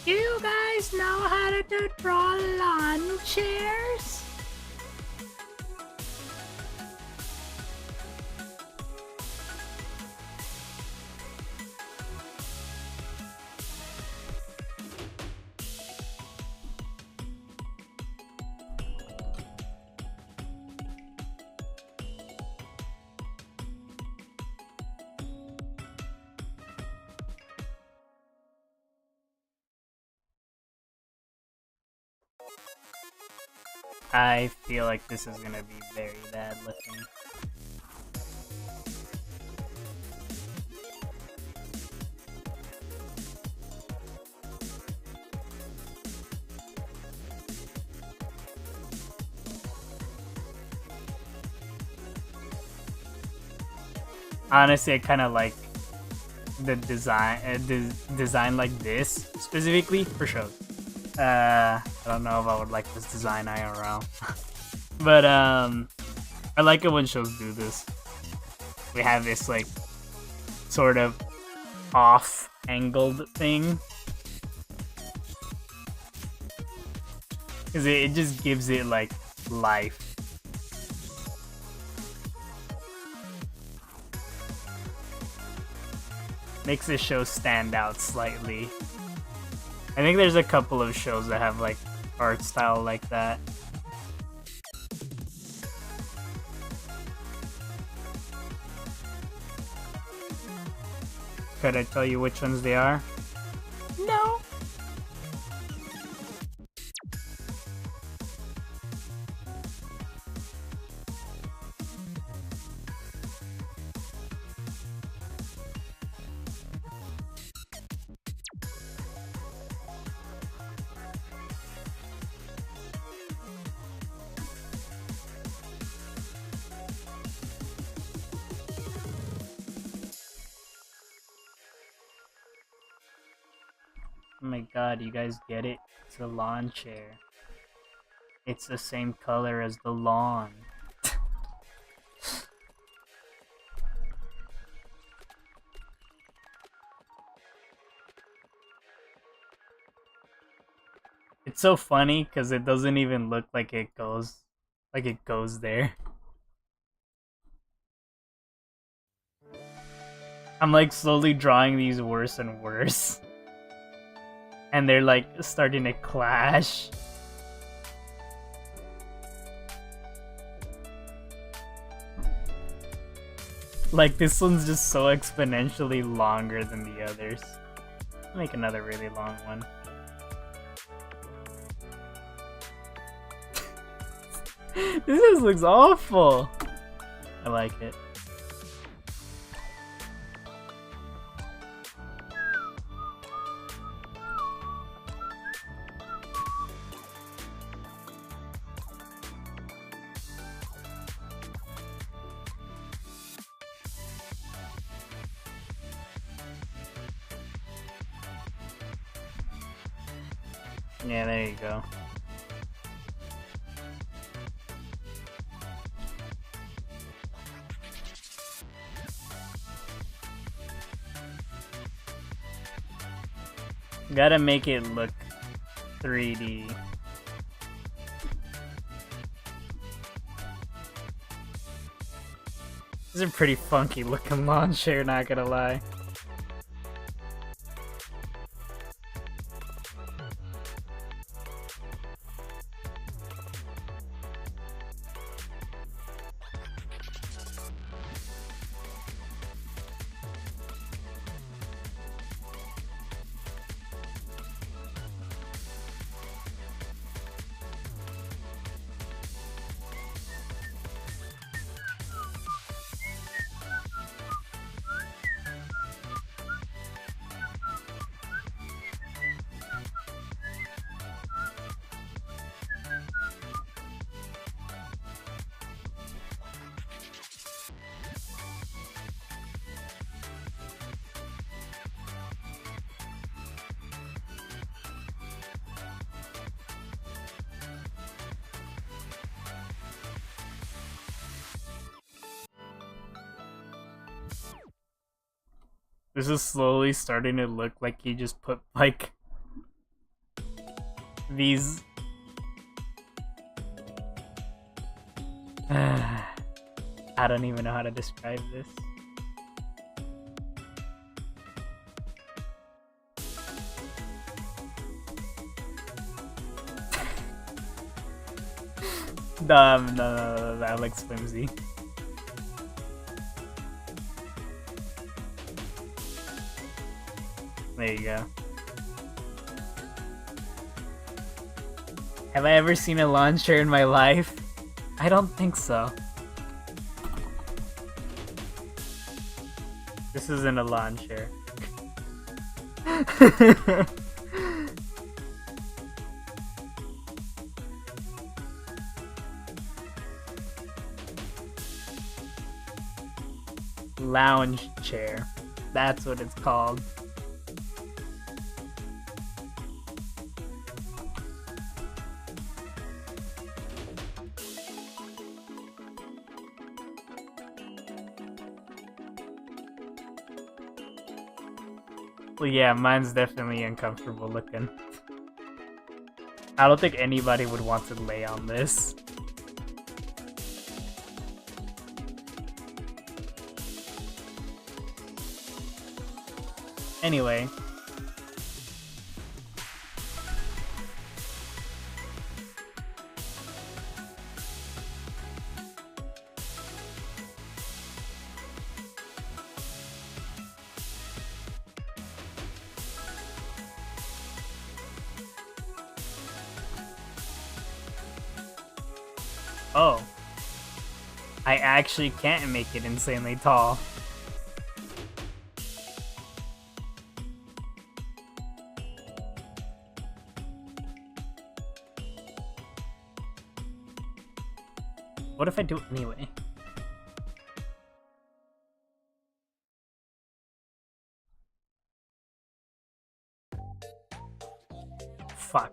You guys know how to draw lawn chairs? I feel like this is gonna be very bad looking. Honestly, I kind of like the design, design like this specifically for shows. I don't know if I would like this design IRL, but I like it when shows do this. We have this like sort of off-angled thing, because it just gives it like life. Makes the show stand out slightly. I think there's a couple of shows that have like art style like that. Could I tell you which ones they are? No. Oh my god, you guys get it? It's a lawn chair. It's the same color as the lawn. It's so funny because it doesn't even look like it goes there. I'm like slowly drawing these worse and worse. And they're like starting to clash. Like this one's just so exponentially longer than the others. I'll make another really long one. This just looks awful. I like it. Yeah, there you go. Gotta make it look 3D. This is a pretty funky looking lawn chair, not gonna lie. This is slowly starting to look like you just put, like, these... I don't even know how to describe this. No, that looks flimsy. There you go. Have I ever seen a lawn chair in my life? I don't think so. This isn't a lawn chair. Lounge chair. That's what it's called. Well, yeah, mine's definitely uncomfortable looking. I don't think anybody would want to lay on this. Anyway. Oh. I actually can't make it insanely tall. What if I do it anyway? Fuck.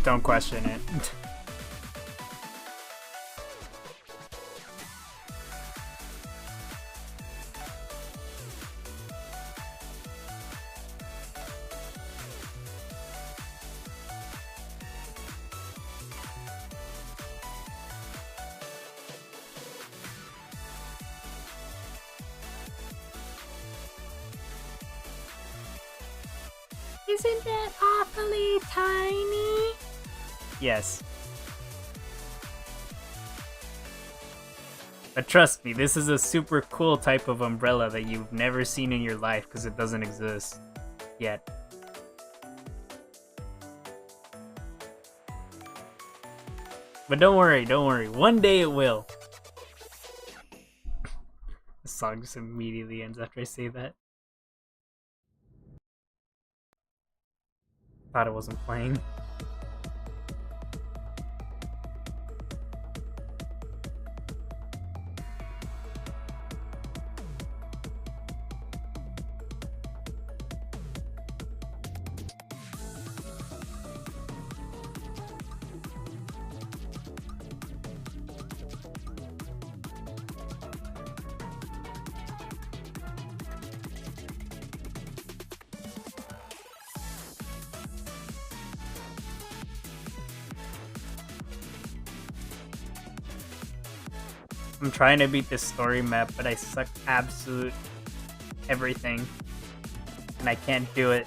Don't question it. Isn't that awfully tiny? Yes. But trust me, this is a super cool type of umbrella that you've never seen in your life because it doesn't exist yet. But don't worry, one day it will. The song just immediately ends after I say that. Thought it wasn't playing. I'm trying to beat this story map, but I suck absolute everything. And I can't do it.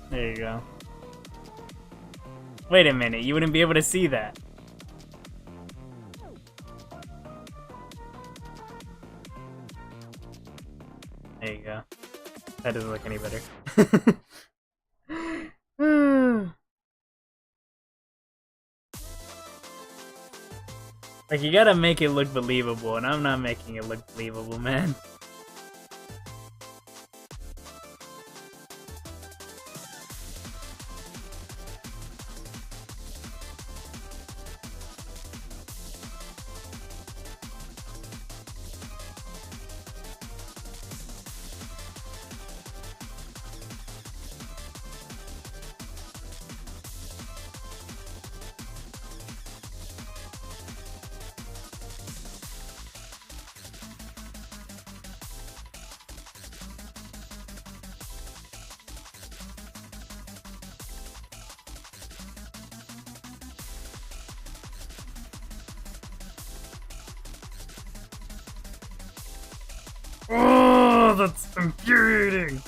There you go. Wait a minute, you wouldn't be able to see that. There you go. That doesn't look any better. Like, you gotta make it look believable, and I'm not making it look believable, man. Oh, that's infuriating!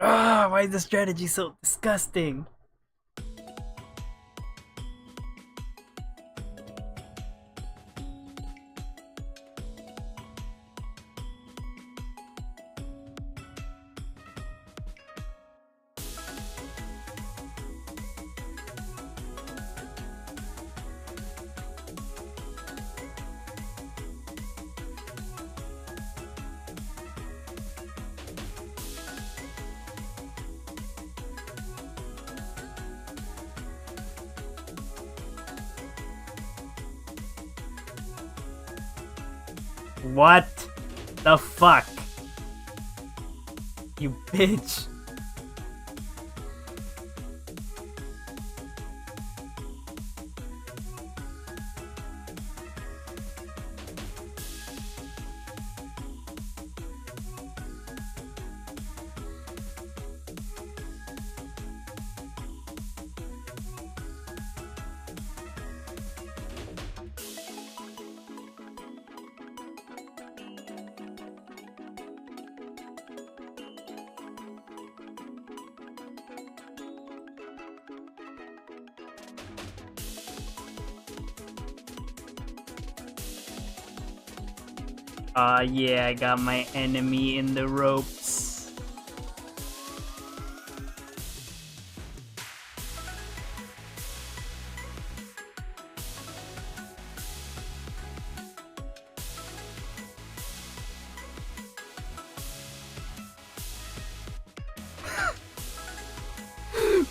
Ah, why is the strategy so disgusting? What the fuck? You bitch. Yeah, I got my enemy in the ropes.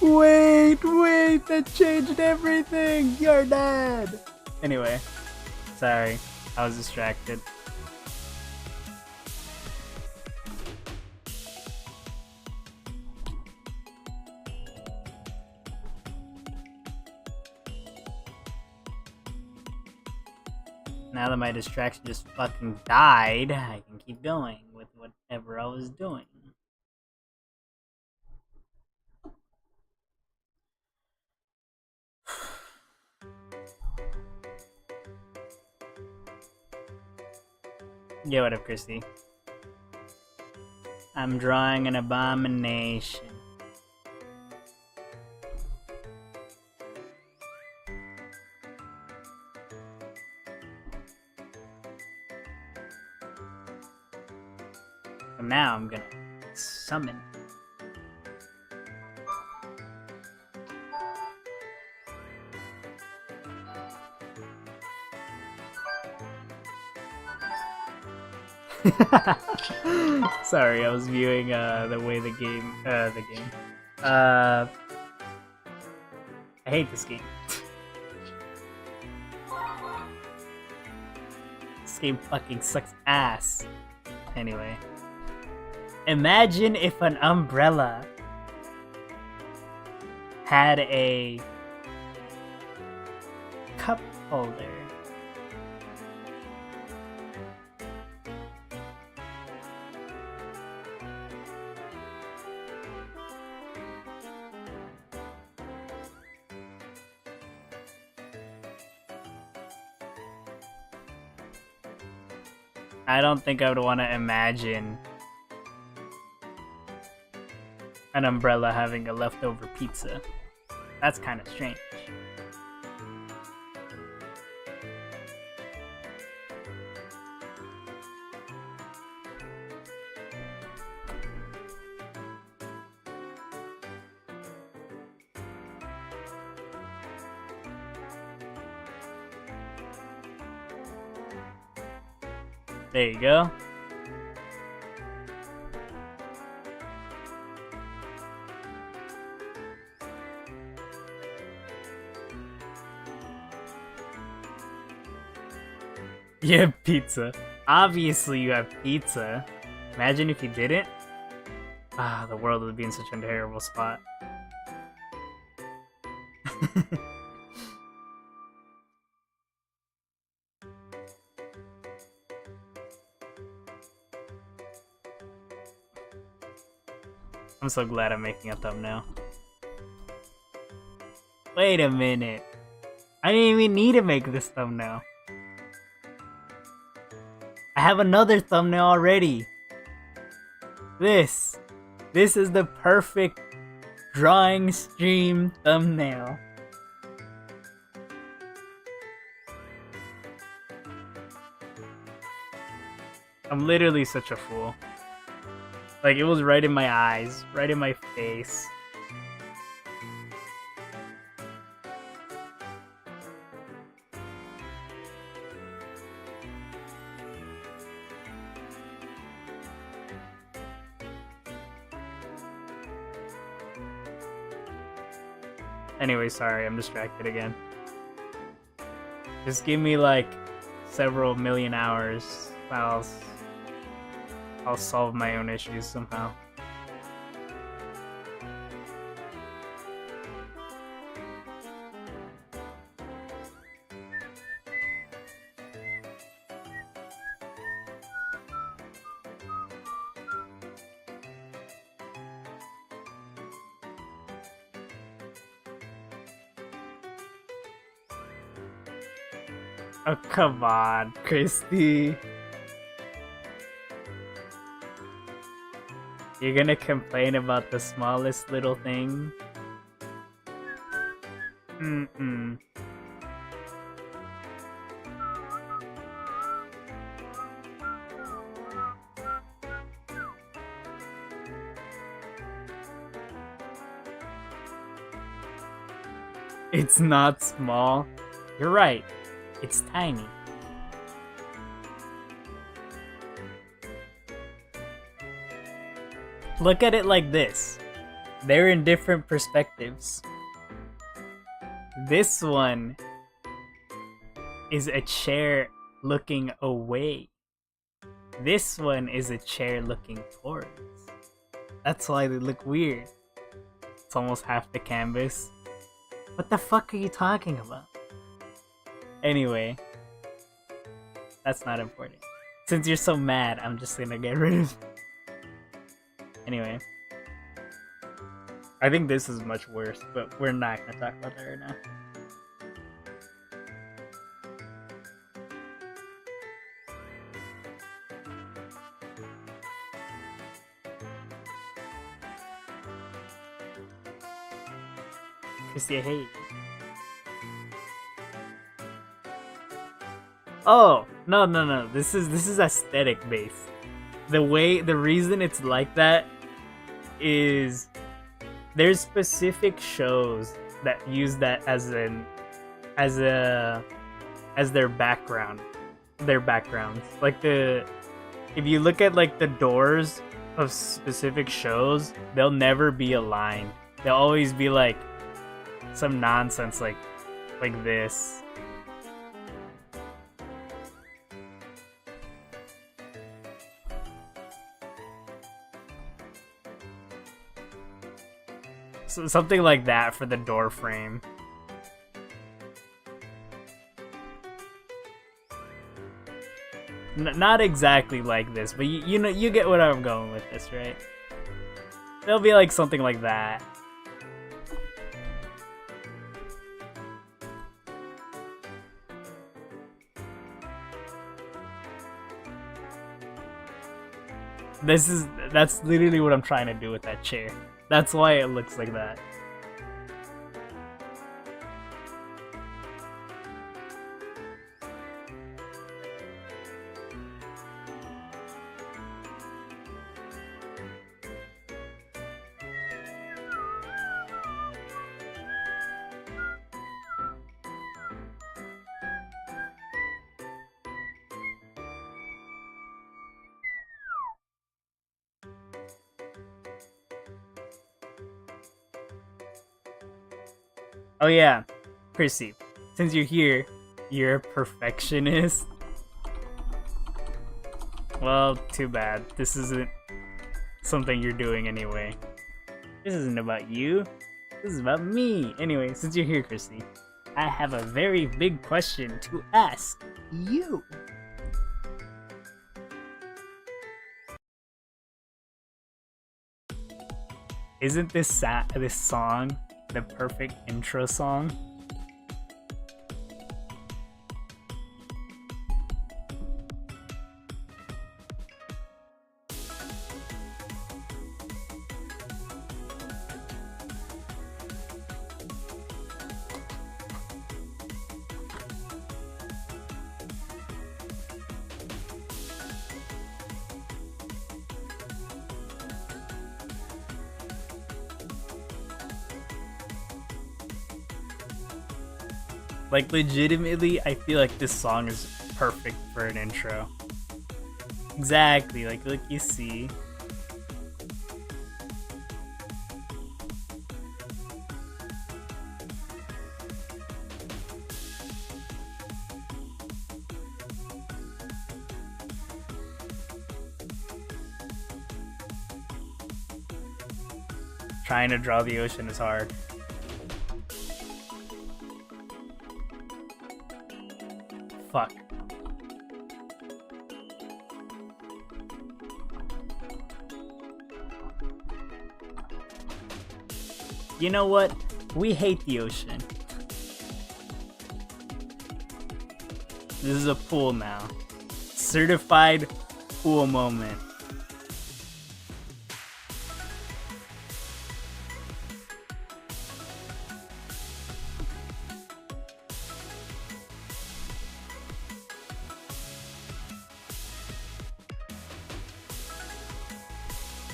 Wait, that changed everything! You're dead! Anyway, sorry, I was distracted. Now that my distraction just fucking died, I can keep going with whatever I was doing. Yeah, what up, Christy? I'm drawing an abomination. So now I'm gonna summon. Sorry, I was viewing the way the game. I hate this game. This game fucking sucks ass. Anyway, imagine if an umbrella had a cup holder. I don't think I would want to imagine an umbrella having a leftover pizza. That's kind of strange. There you go. You have pizza. Obviously you have pizza. Imagine if you didn't. Ah, the world would be in such a terrible spot. I'm so glad I'm making a thumbnail. Wait a minute. I didn't even need to make this thumbnail. I have another thumbnail already. This is the perfect drawing stream thumbnail. I'm literally such a fool. Like, it was right in my eyes, right in my face. Anyway, sorry, I'm distracted again. Just give me like several million hours. I'll solve my own issues somehow. Oh, come on, Christy. You're gonna complain about the smallest little thing? Mm-mm. It's not small. You're right. It's tiny. Look at it like this. They're in different perspectives. This one is a chair looking away. This one is a chair looking towards. That's why they look weird. It's almost half the canvas. What the fuck are you talking about? Anyway, that's not important. Since you're so mad, I'm just gonna get rid of it. Anyway, I think this is much worse, but we're not gonna talk about that right now. Christy, I hate you. Oh, no. This is aesthetic based. the reason it's like that is there's specific shows that use that as their background, their backgrounds. Like if you look at like the doors of specific shows, they'll never be aligned. They'll always be like some nonsense like this. So something like that for the door frame. Not exactly like this, but you know, you get where I'm going with this, right? It'll be like something like that. That's literally what I'm trying to do with that chair. That's why it looks like that. Oh yeah, Chrissy, since you're here, you're a perfectionist. Well, too bad. This isn't something you're doing anyway. This isn't about you. This is about me. Anyway, since you're here, Chrissy, I have a very big question to ask you. Isn't this song the perfect intro song? Like, legitimately, I feel like this song is perfect for an intro. Exactly, like you see. Trying to draw the ocean is hard. Fuck. You know what? We hate the ocean. This is a pool now. Certified pool moment.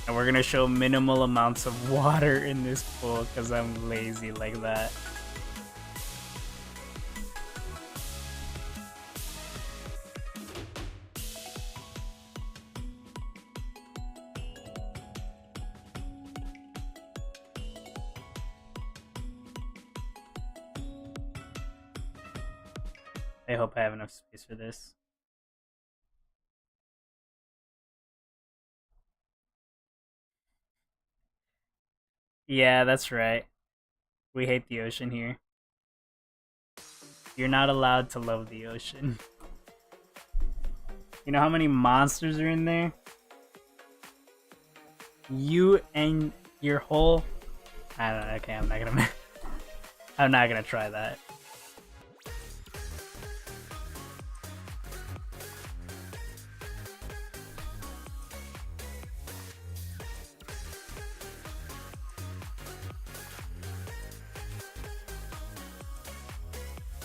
And we're gonna show minimal amounts of water in this pool because I'm lazy like that. I hope I have enough space for this. Yeah, that's right. We hate the ocean here. You're not allowed to love the ocean. You know how many monsters are in there? You and your whole... I don't know, okay, I'm not gonna... I'm not gonna try that.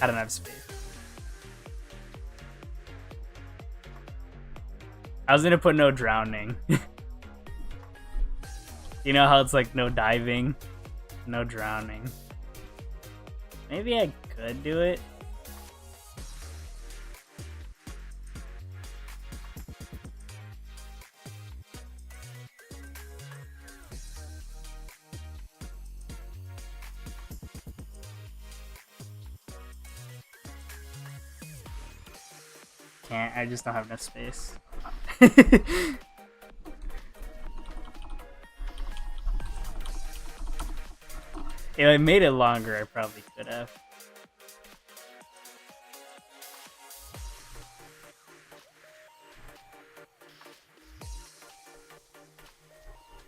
I don't have space. I was gonna put no drowning. You know how it's like no diving, no drowning. Maybe I could do it. Can't, I just don't have enough space. If I made it longer, I probably could have.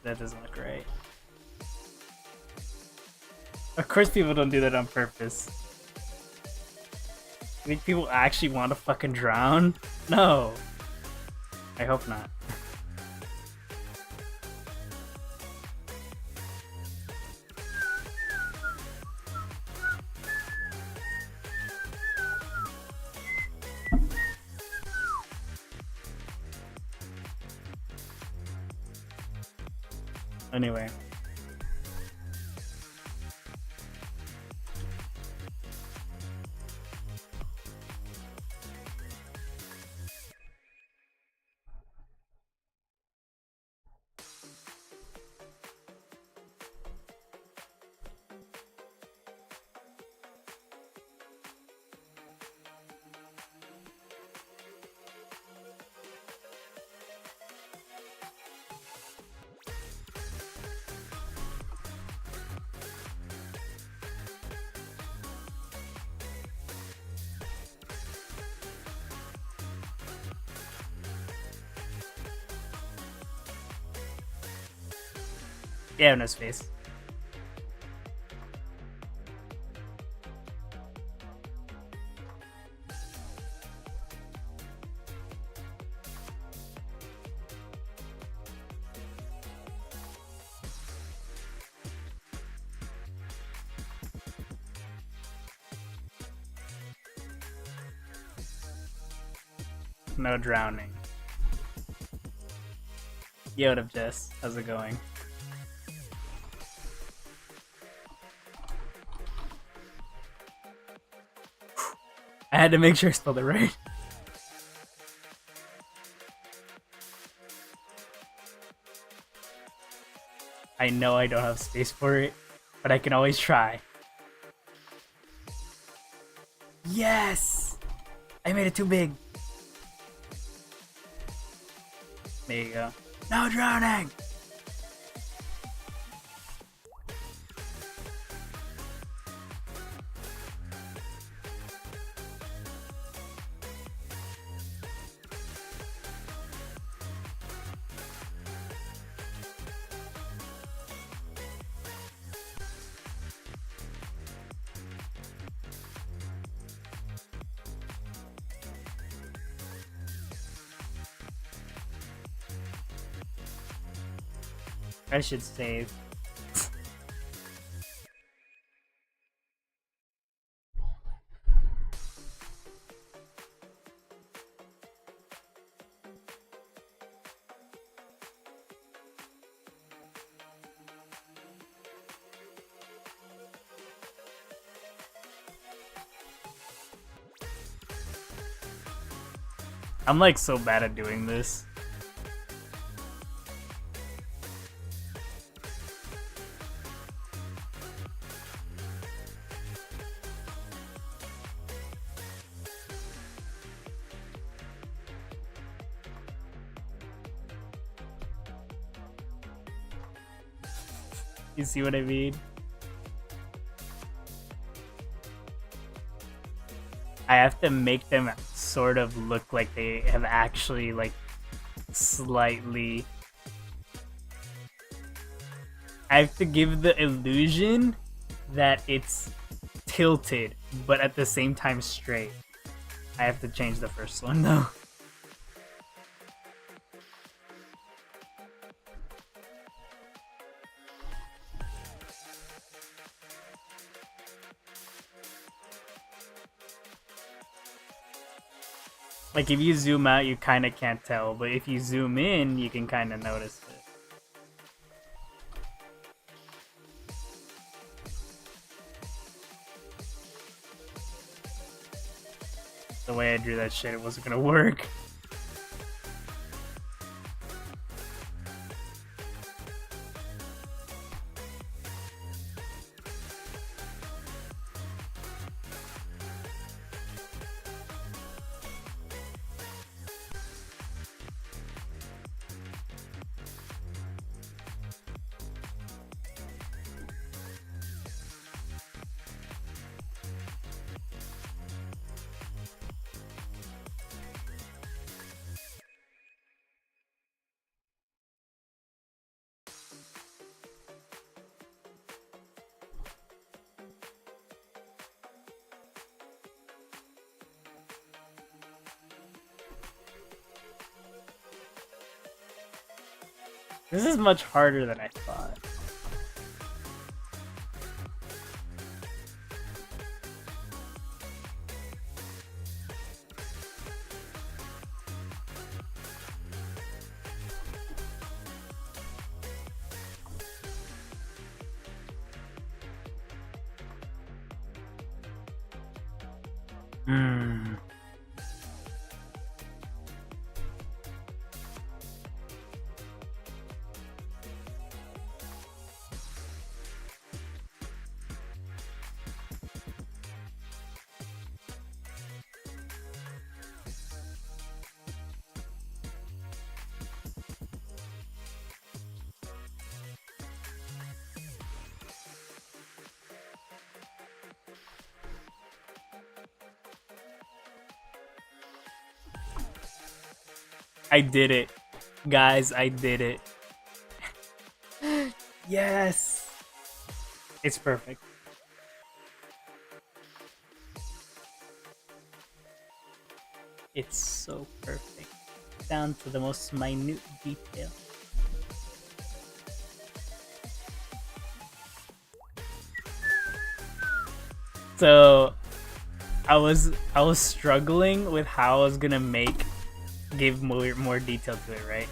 That doesn't look right. Of course people don't do that on purpose. You think people actually want to fucking drown? No. I hope not. Anyway. Yeah, no space. No drowning. Yo, what up, Jess? How's it going? I had to make sure I spelled it right. I know I don't have space for it, but I can always try. Yes! I made it too big. There you go. No drowning! I should save. I'm like so bad at doing this. You see what I mean? I have to make them sort of look like they have actually, like, slightly... I have to give the illusion that it's tilted, but at the same time straight. I have to change the first one, though. Like, if you zoom out, you kind of can't tell, but if you zoom in, you can kind of notice it. The way I drew that shit, it wasn't gonna work. This is much harder than I thought. I did it. Guys, I did it. Yes! It's perfect. It's so perfect. Down to the most minute detail. So I was struggling with how I was gonna give more detail to it, right?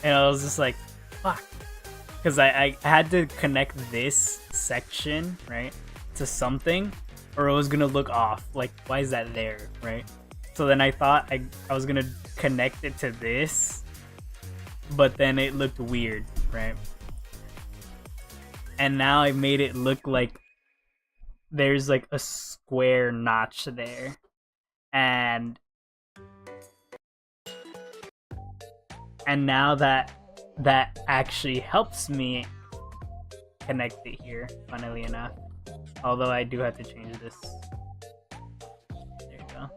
And I was just like, fuck. Because I had to connect this section, right, to something, or it was gonna look off. Like, why is that there, right? So then I thought I was gonna connect it to this, but then it looked weird, right? And now I made it look like there's like a square notch there. And now that actually helps me connect it here, funnily enough. Although I do have to change this. There you go.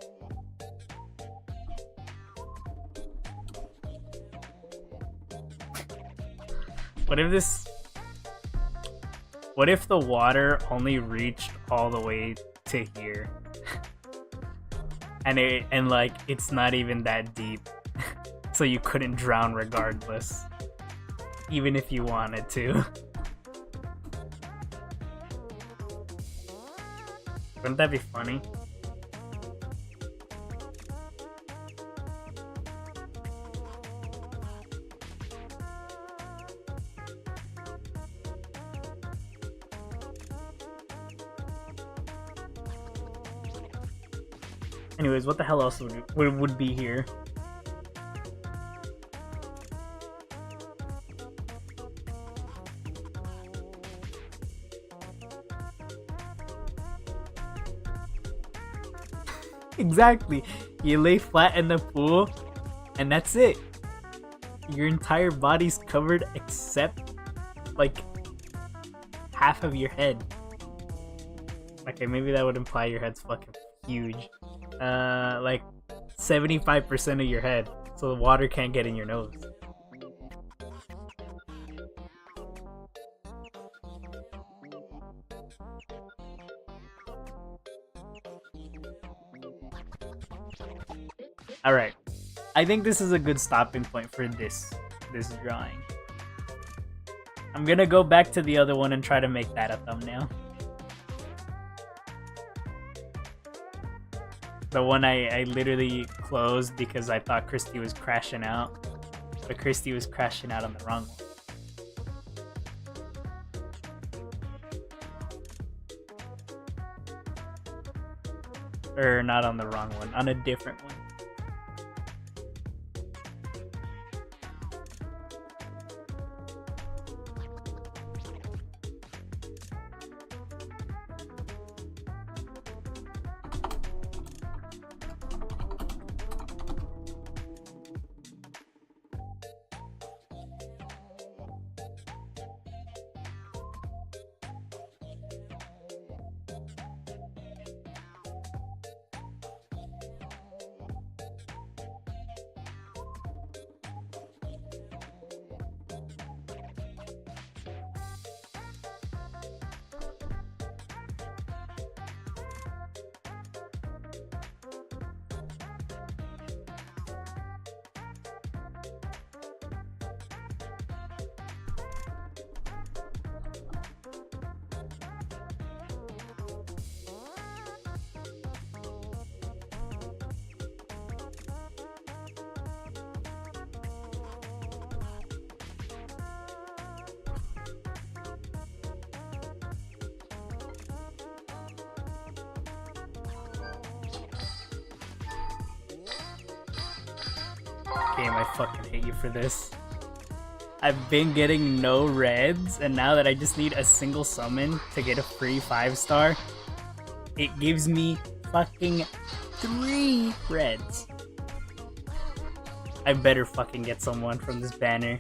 What if the water only reached all the way to here? and like it's not even that deep. So you couldn't drown regardless. Even if you wanted to. Wouldn't that be funny? Anyways, what the hell else would be here? Exactly. You lay flat in the pool, and that's it. Your entire body's covered except, like, half of your head. Okay, maybe that would imply your head's fucking huge. Like, 75% of your head, so the water can't get in your nose. Alright, I think this is a good stopping point for this drawing. I'm gonna go back to the other one and try to make that a thumbnail. The one I literally closed because I thought Christy was crashing out. But Christy was crashing out on the wrong one. Or not on the wrong one, on a different one. Game, I fucking hate you for this. I've been getting no reds, and now that I just need a single summon to get a free 5-star, it gives me fucking 3 reds. I better fucking get someone from this banner.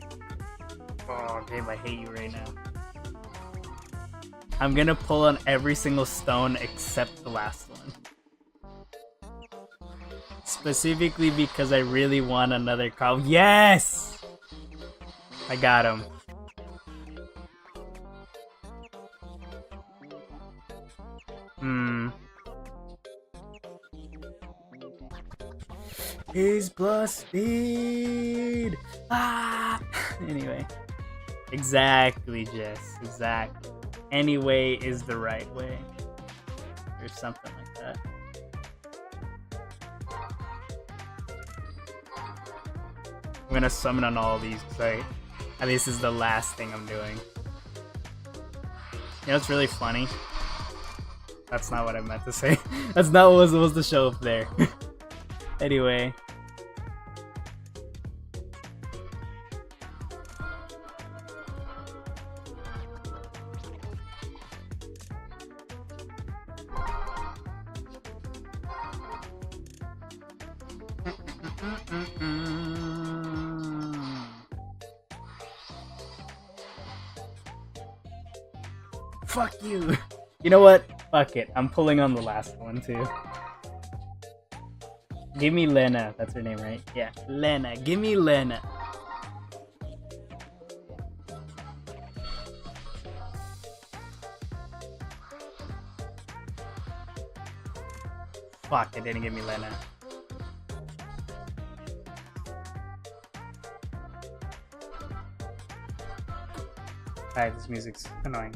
Oh, game, I hate you right now. I'm gonna pull on every single stone except the last one. Specifically because I really want another call. Yes! I got him. His plus speed! Ah! Anyway. Exactly, Jess. Exactly. Anyway is the right way. Or something like that. I'm gonna summon on all of these because this is the last thing I'm doing. You know what's really funny? That's not what I meant to say. That's not what was supposed to show up there. Anyway. Fuck you. You know what? Fuck it. I'm pulling on the last one too. Give me Lena. That's her name, right? Yeah. Lena. Give me Lena. Fuck, it didn't give me Lena. Alright, this music's annoying.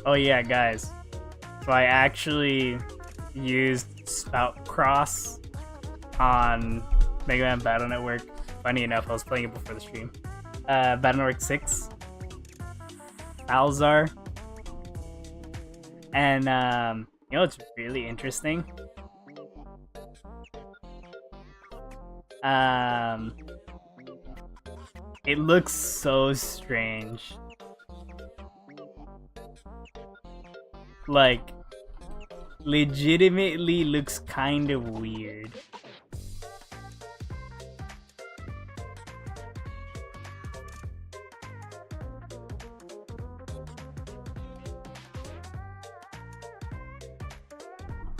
Oh yeah, guys. So I actually used Spout Cross on Mega Man Battle Network. Funny enough, I was playing it before the stream. Battle Network 6. Alzar. And you know what's really interesting? It looks so strange. Like, legitimately looks kind of weird.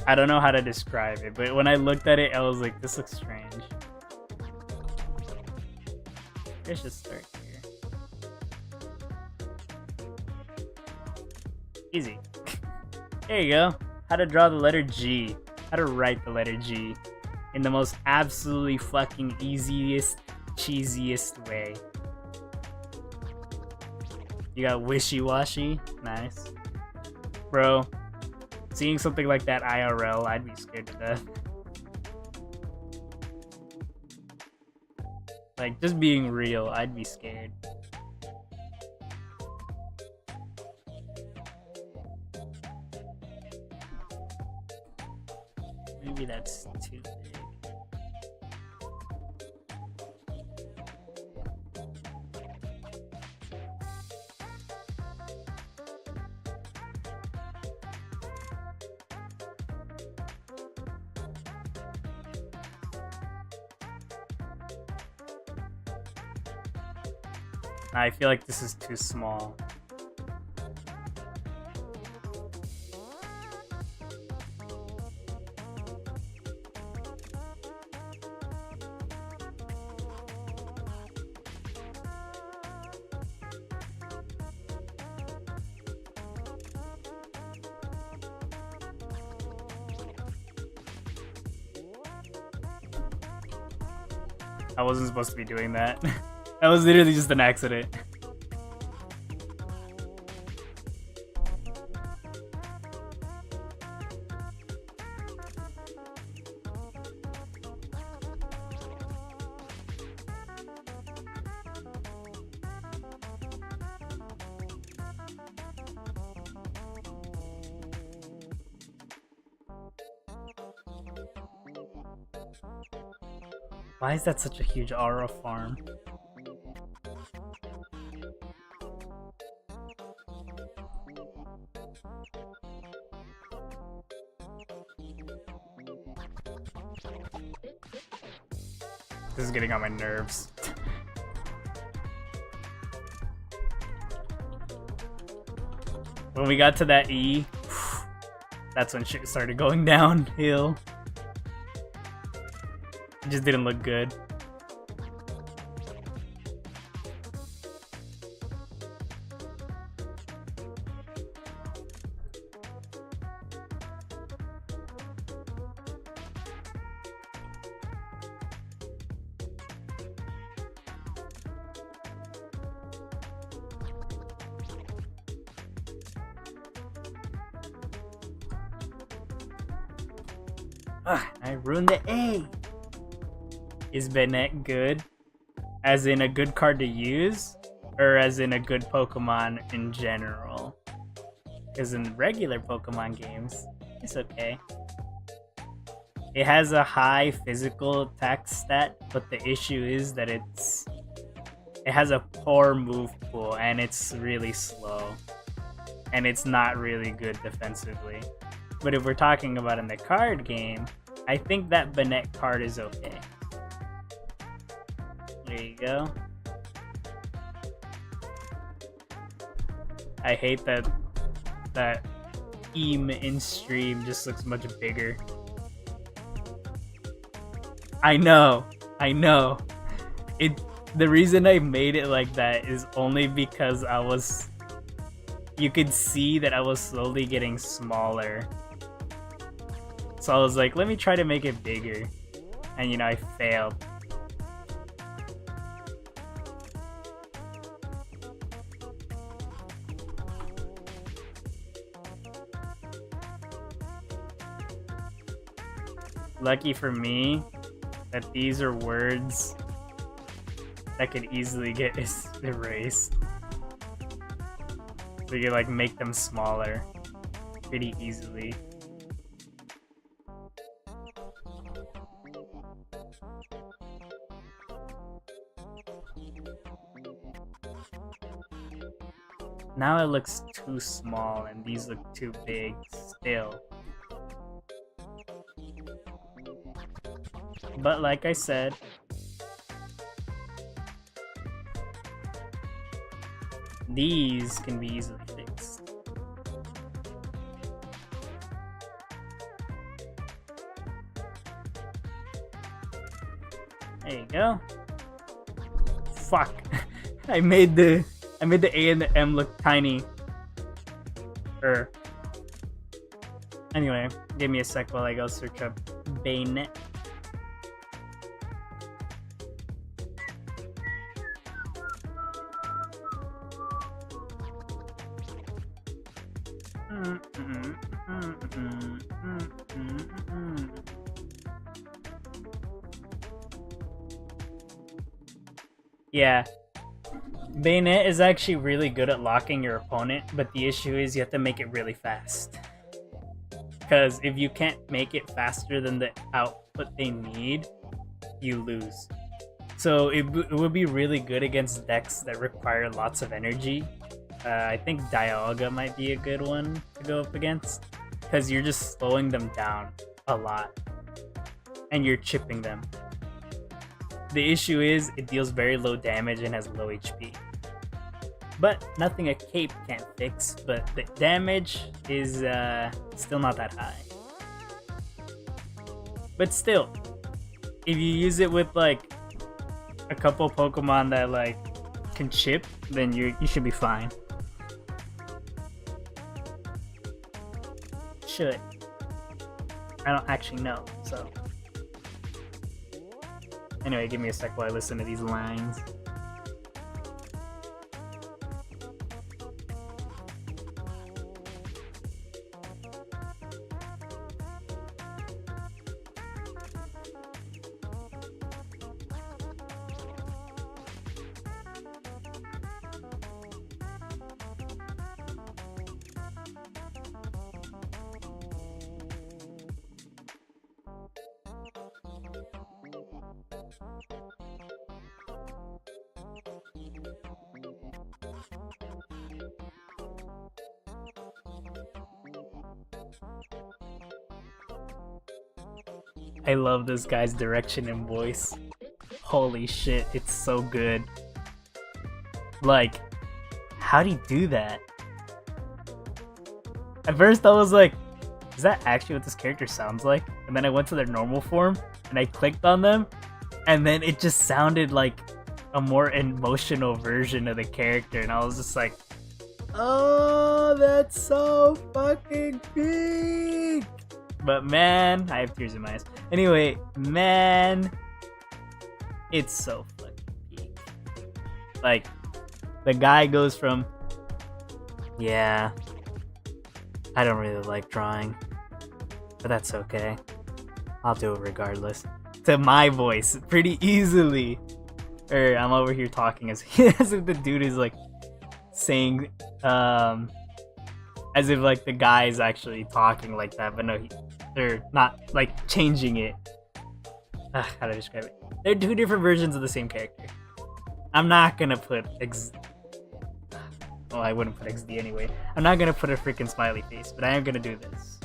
I don't know how to describe it, but when I looked at it, I was like, this looks strange. Let's just start here. Easy. There you go. How to draw the letter G. How to write the letter G in the most absolutely fucking easiest, cheesiest way. You got wishy-washy. Nice. Bro, seeing something like that IRL, I'd be scared to death. Like, just being real, I'd be scared. Maybe that's too big. I feel like this is too small. I wasn't supposed to be doing that. That was literally just an accident. Why is that such a huge aura farm? This is getting on my nerves. When we got to that E, that's when shit started going downhill. It just didn't look good. I ruined the A. Is Bennett good? As in a good card to use? Or as in a good Pokemon in general? Because in regular Pokemon games, it's okay. It has a high physical attack stat, but the issue is that it has a poor move pool and it's really slow. And it's not really good defensively. But if we're talking about in the card game, I think that Bennett card is okay. There you go. I hate that Eam in stream just looks much bigger. I know. The reason I made it like that is only because you could see that I was slowly getting smaller. So I was like, let me try to make it bigger. And you know, I failed. Lucky for me that these are words that could easily get erased. So you like make them smaller pretty easily. Now it looks too small and these look too big still. But like I said, these can be easily fixed. There you go. Fuck. I made the A and the M look tiny. Anyway, give me a sec while I go search up bayonet. Yeah, bayonet is actually really good at locking your opponent, but the issue is you have to make it really fast. Because if you can't make it faster than the output they need, you lose. So it would be really good against decks that require lots of energy. I think Dialga might be a good one to go up against, because you're just slowing them down a lot and you're chipping them. The issue is it deals very low damage and has low HP. But nothing a cape can't fix, but the damage is still not that high. But still, if you use it with like a couple Pokemon that like can chip, then you should be fine. Should. I don't actually know, so. Anyway, give me a sec while I listen to these lines. I love this guy's direction and voice. Holy shit, it's so good. Like, how'd he do that? At first I was like, is that actually what this character sounds like? And then I went to their normal form and I clicked on them, and then it just sounded like a more emotional version of the character, and I was just like, oh, that's so fucking big. But man, I have tears in my eyes. Anyway, man, it's so fucking peak. Like, the guy goes from, yeah, I don't really like drawing, but that's okay, I'll do it regardless, to my voice pretty easily. Or I'm over here talking as if the dude is like saying, as if like the guy is actually talking like that, but no, they're not like changing it. How do I describe it? They're two different versions of the same character. I'm not gonna put well, I wouldn't put XD anyway. I'm not gonna put a freaking smiley face, but I am gonna do this.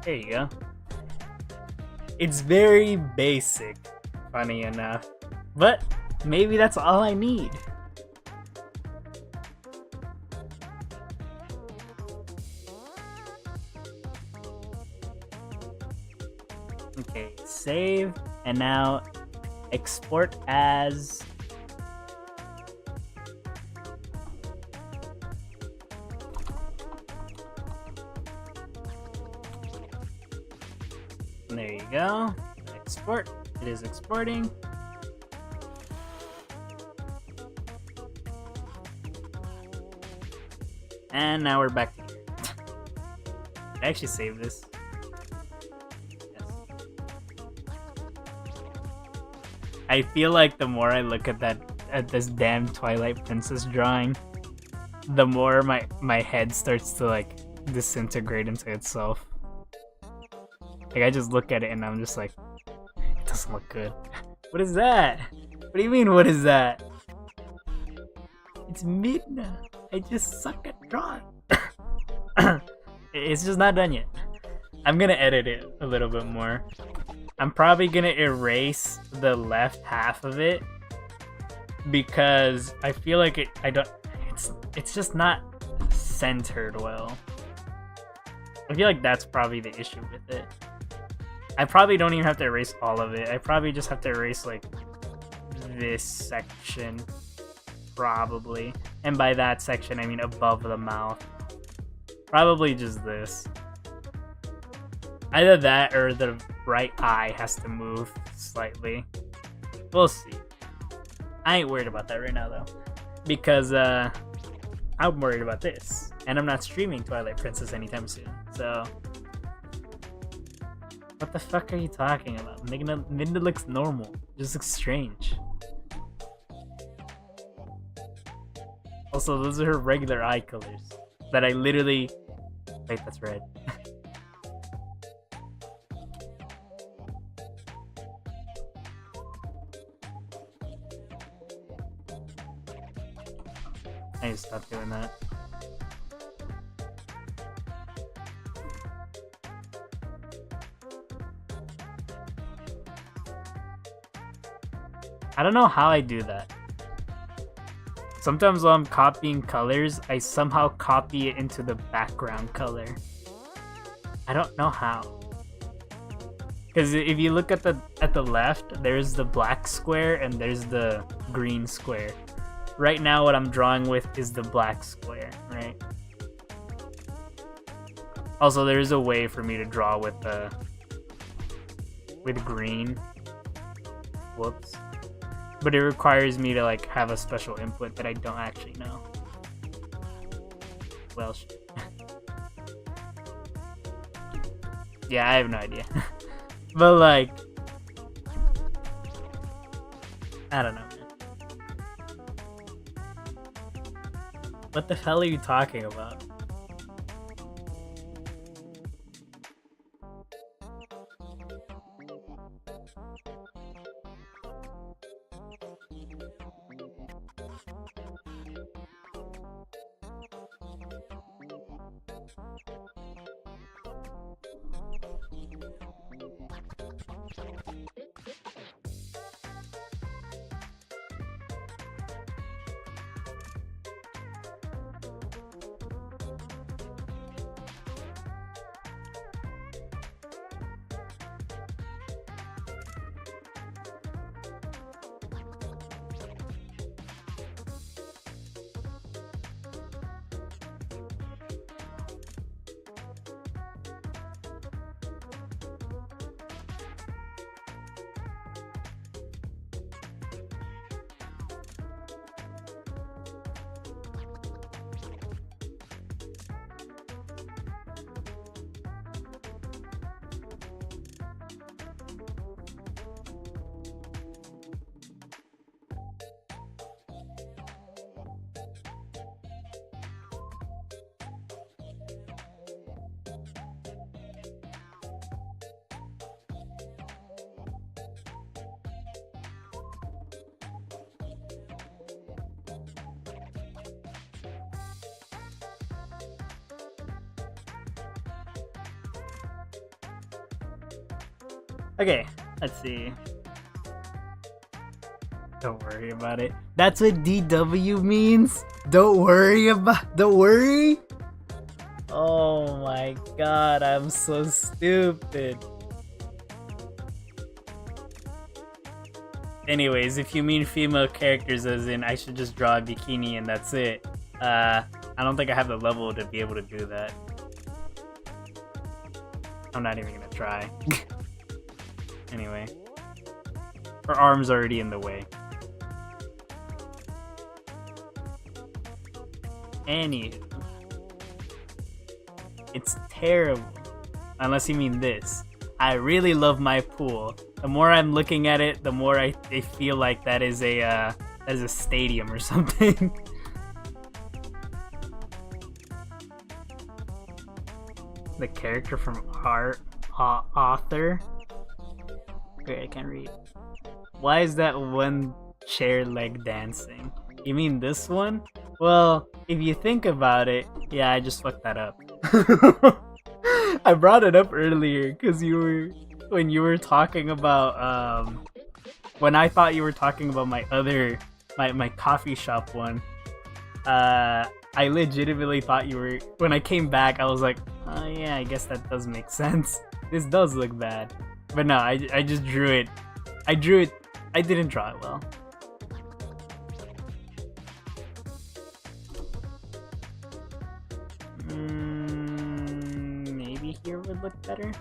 There you go. It's very basic, funny enough, but maybe that's all I need. Okay, save, and now export as there you go. Export. It is exporting. And now we're back to here. Did I actually save this? Yes. I feel like the more I look at this damn Twilight Princess drawing, the more my head starts to like disintegrate into itself. Like, I just look at it and I'm just like, it doesn't look good. What is that? What do you mean, what is that? It's Midna. I just suck at drawing. It's just not done yet. I'm gonna edit it a little bit more. I'm probably gonna erase the left half of it because I feel like it's just not centered well. I feel like that's probably the issue with it. I probably don't even have to erase all of it. I probably just have to erase like this section, probably. And by that section, I mean above the mouth. Probably just this. Either that or the right eye has to move slightly. We'll see. I ain't worried about that right now though, because I'm worried about this, and I'm not streaming Twilight Princess anytime soon. So, what the fuck are you talking about? Midna looks normal. Just looks strange. Also, those are her regular eye colors that I literally. Wait, that's red. I need to stop doing that. I don't know how I do that. Sometimes while I'm copying colors, I somehow copy it into the background color. I don't know how. Because if you look at the left, there's the black square and there's the green square. Right now what I'm drawing with is the black square, right? Also, there is a way for me to draw with green. Whoops. But it requires me to like have a special input that I don't actually know. Well, shit. Yeah, I have no idea. But like, I don't know. What the hell are you talking about? Okay, let's see. Don't worry about it. That's what DW means? Don't worry. Oh my god, I'm so stupid. Anyways, if you mean female characters as in I should just draw a bikini and that's it, I don't think I have the level to be able to do that. I'm not even gonna try. Anyway. Her arm's already in the way. Anywho. It's terrible. Unless you mean this. I really love my pool. The more I'm looking at it, the more I feel like that is a stadium or something. The character from author. Wait, I can't read. Why is that one chair leg dancing? You mean this one? Well, if you think about it, yeah, I just fucked that up. I brought it up earlier because when you were talking about when I thought you were talking about my coffee shop one. I legitimately thought you were. When I came back, I was like, oh yeah, I guess that does make sense. This does look bad. But no, I just drew it. I drew it. I didn't draw it well. Maybe here would look better.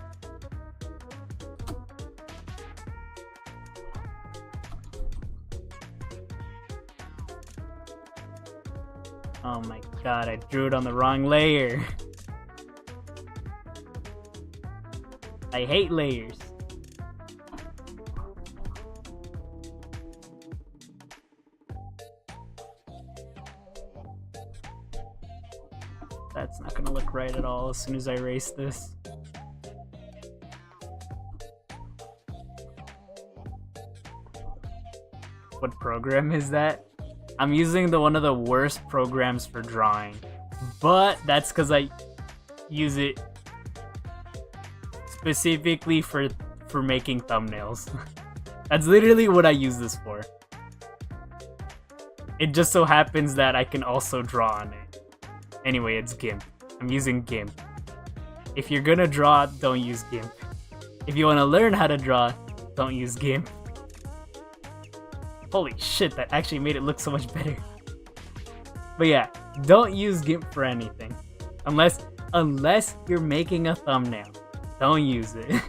Oh my god, I drew it on the wrong layer. I hate layers. That's not gonna look right at all as soon as I erase this. What program is that? I'm using one of the worst programs for drawing, but that's because I use it specifically for making thumbnails. That's literally what I use this for. It just so happens that I can also draw on it. Anyway, it's GIMP. I'm using GIMP. If you're gonna draw, don't use GIMP. If you want to learn how to draw, don't use GIMP. Holy shit, that actually made it look so much better. But yeah, don't use GIMP for anything. Unless you're making a thumbnail. Don't use it.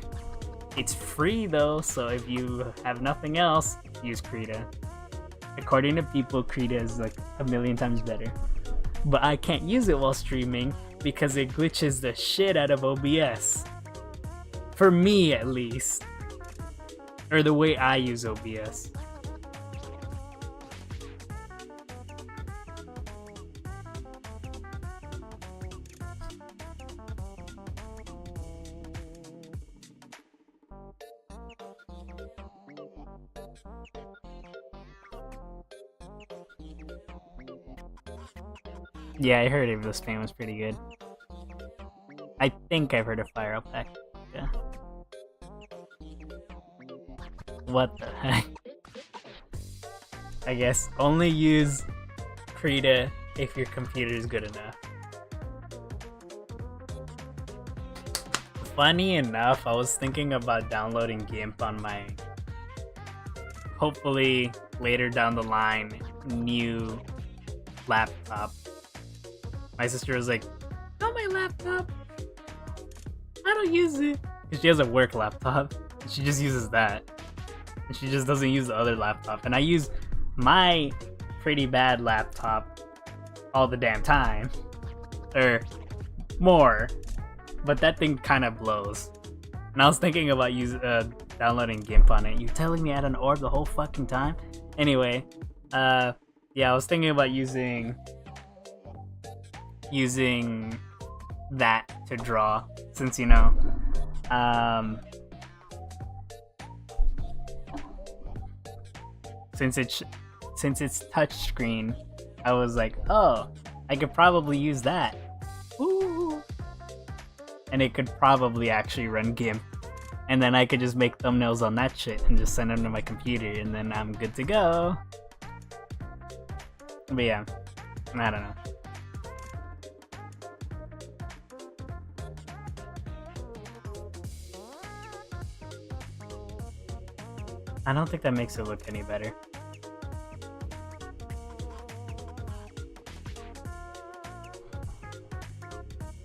It's free though, so if you have nothing else, use Krita. According to people, Krita is like a million times better. But I can't use it while streaming because it glitches the shit out of OBS. For me at least. Or the way I use OBS. Yeah, I heard this fan was pretty good. I think I've heard of Fire Alpaca. Yeah. What the heck? I guess only use Krita if your computer is good enough. Funny enough, I was thinking about downloading GIMP on my, hopefully later down the line, new laptop. My sister was like, "Not my laptop. I don't use it." Because she has a work laptop. She just uses that. And she just doesn't use the other laptop. And I use my pretty bad laptop all the damn time. Or more. But that thing kind of blows. And I was thinking about downloading GIMP on it. You telling me I had an orb the whole fucking time? Anyway, yeah, I was thinking about using that to draw, since, you know, since it's touchscreen, I was like, oh, I could probably use that. Ooh. And it could probably actually run GIMP, and then I could just make thumbnails on that shit and just send them to my computer, and then I'm good to go. But yeah, I don't know. I don't think that makes it look any better.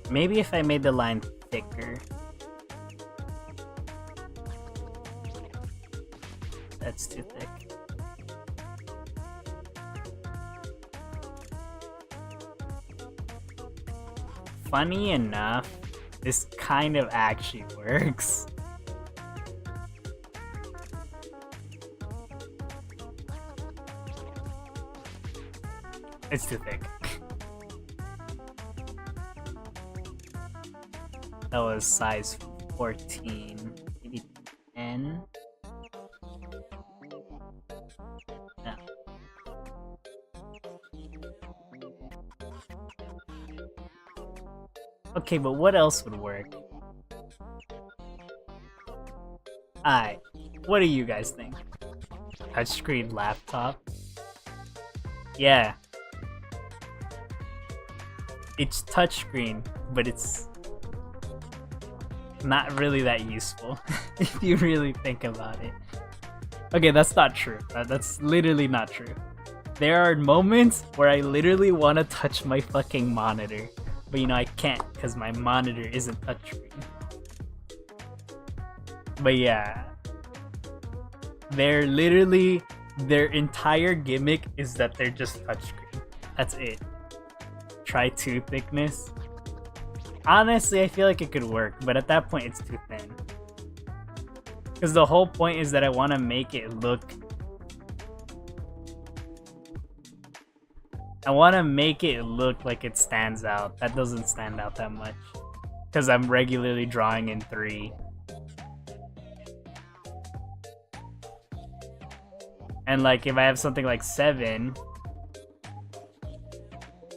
Maybe if I made the line thicker. That's too thick. Funny enough, this kind of actually works. It's too thick. That was size 14, maybe 10. Yeah. Okay, but what else would work? Alright, what do you guys think? Touchscreen laptop? Yeah. It's touchscreen, but it's not really that useful if you really think about it. Okay, that's not true. That's literally not true. There are moments where I literally want to touch my fucking monitor, but you know I can't because my monitor isn't touchscreen. But yeah, they're literally, their entire gimmick is that they're just touchscreen. That's it. Try 2 thickness. Honestly, I feel like it could work, but at that point it's too thin. Because the whole point is that I want to make it look... I want to make it look like it stands out. That doesn't stand out that much. Because I'm regularly drawing in 3. And like if I have something like 7,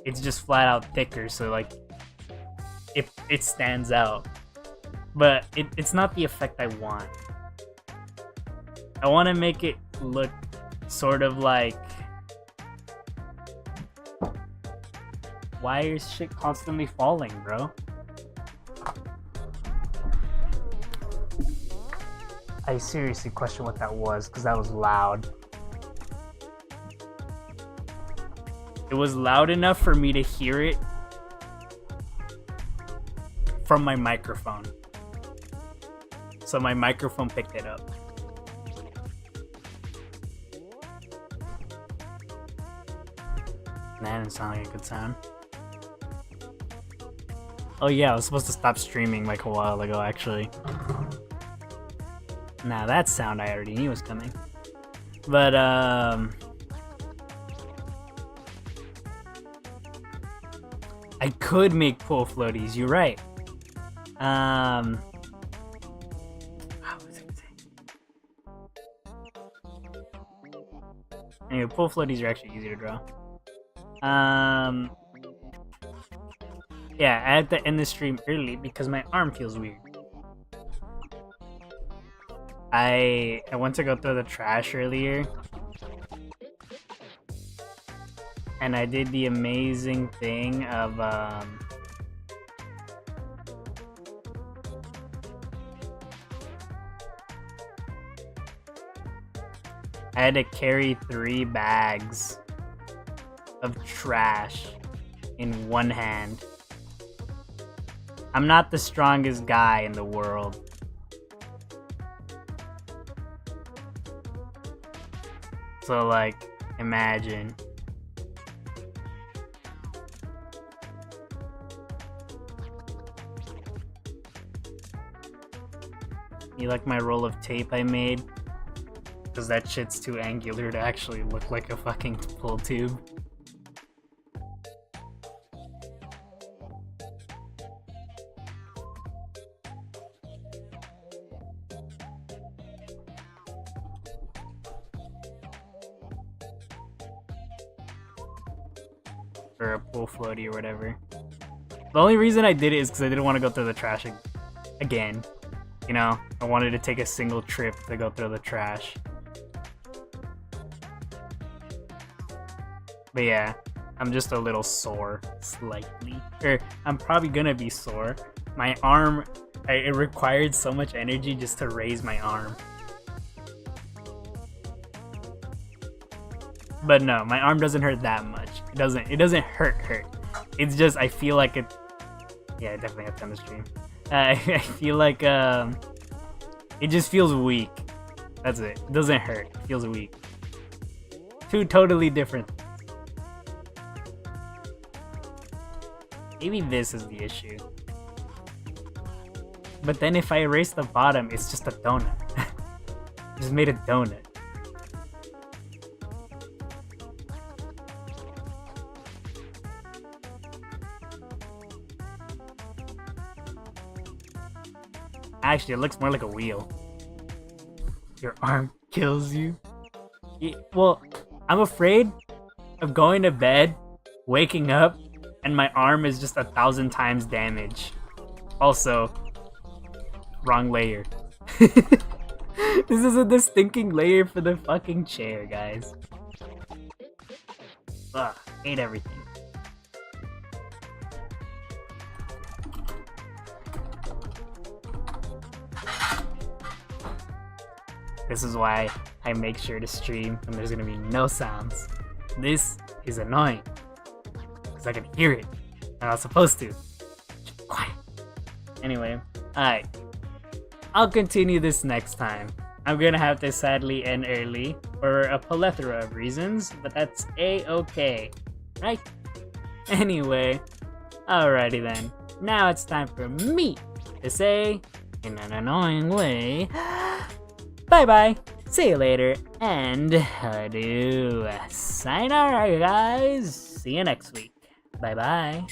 it's just flat out thicker, so like it stands out. But it's not the effect I want. I want to make it look sort of like... Why is shit constantly falling, bro? I seriously question what that was, because that was loud. It was loud enough for me to hear it from my microphone. So my microphone picked it up. That didn't sound like a good sound. Oh yeah, I was supposed to stop streaming like a while ago, actually. Nah, that sound I already knew was coming. But, I could make pull floaties, you're right. What was I saying? Anyway, pull floaties are actually easy to draw. Yeah, I had to end the stream early because my arm feels weird. I went to go throw the trash earlier, and I did the amazing thing of I had to carry 3 bags of trash in one hand. I'm not the strongest guy in the world. So like, imagine. You like my roll of tape I made? Because that shit's too angular to actually look like a fucking pull tube. Or a pull floaty or whatever. The only reason I did it is because I didn't want to go through the trash again. You know, I wanted to take a single trip to go through the trash. But yeah, I'm just a little sore, slightly. Or I'm probably gonna be sore. My arm, it required so much energy just to raise my arm. But no, my arm doesn't hurt that much. It doesn't hurt. It's just, I feel like it... Yeah, I definitely have to end the stream. I feel like, it just feels weak. That's it. It doesn't hurt. It feels weak. 2 totally different. Maybe this is the issue. But then if I erase the bottom, it's just a donut. I just made a donut. Actually, it looks more like a wheel. Your arm kills you. Well, I'm afraid of going to bed, waking up, and my arm is just 1,000 times damage. Also, wrong layer. This isn't the stinking layer for the fucking chair, guys. Ugh, hate everything. This is why I make sure to stream when there's gonna be no sounds. This is annoying, because I can hear it. I'm not supposed to. Quiet. Anyway, alright. I'll continue this next time. I'm gonna have to sadly end early for a plethora of reasons, but that's a-okay, right? Anyway, alrighty then. Now it's time for me to say, in an annoying way, bye-bye, see you later, and adieu. Sayonara, guys. See you next week. Bye-bye.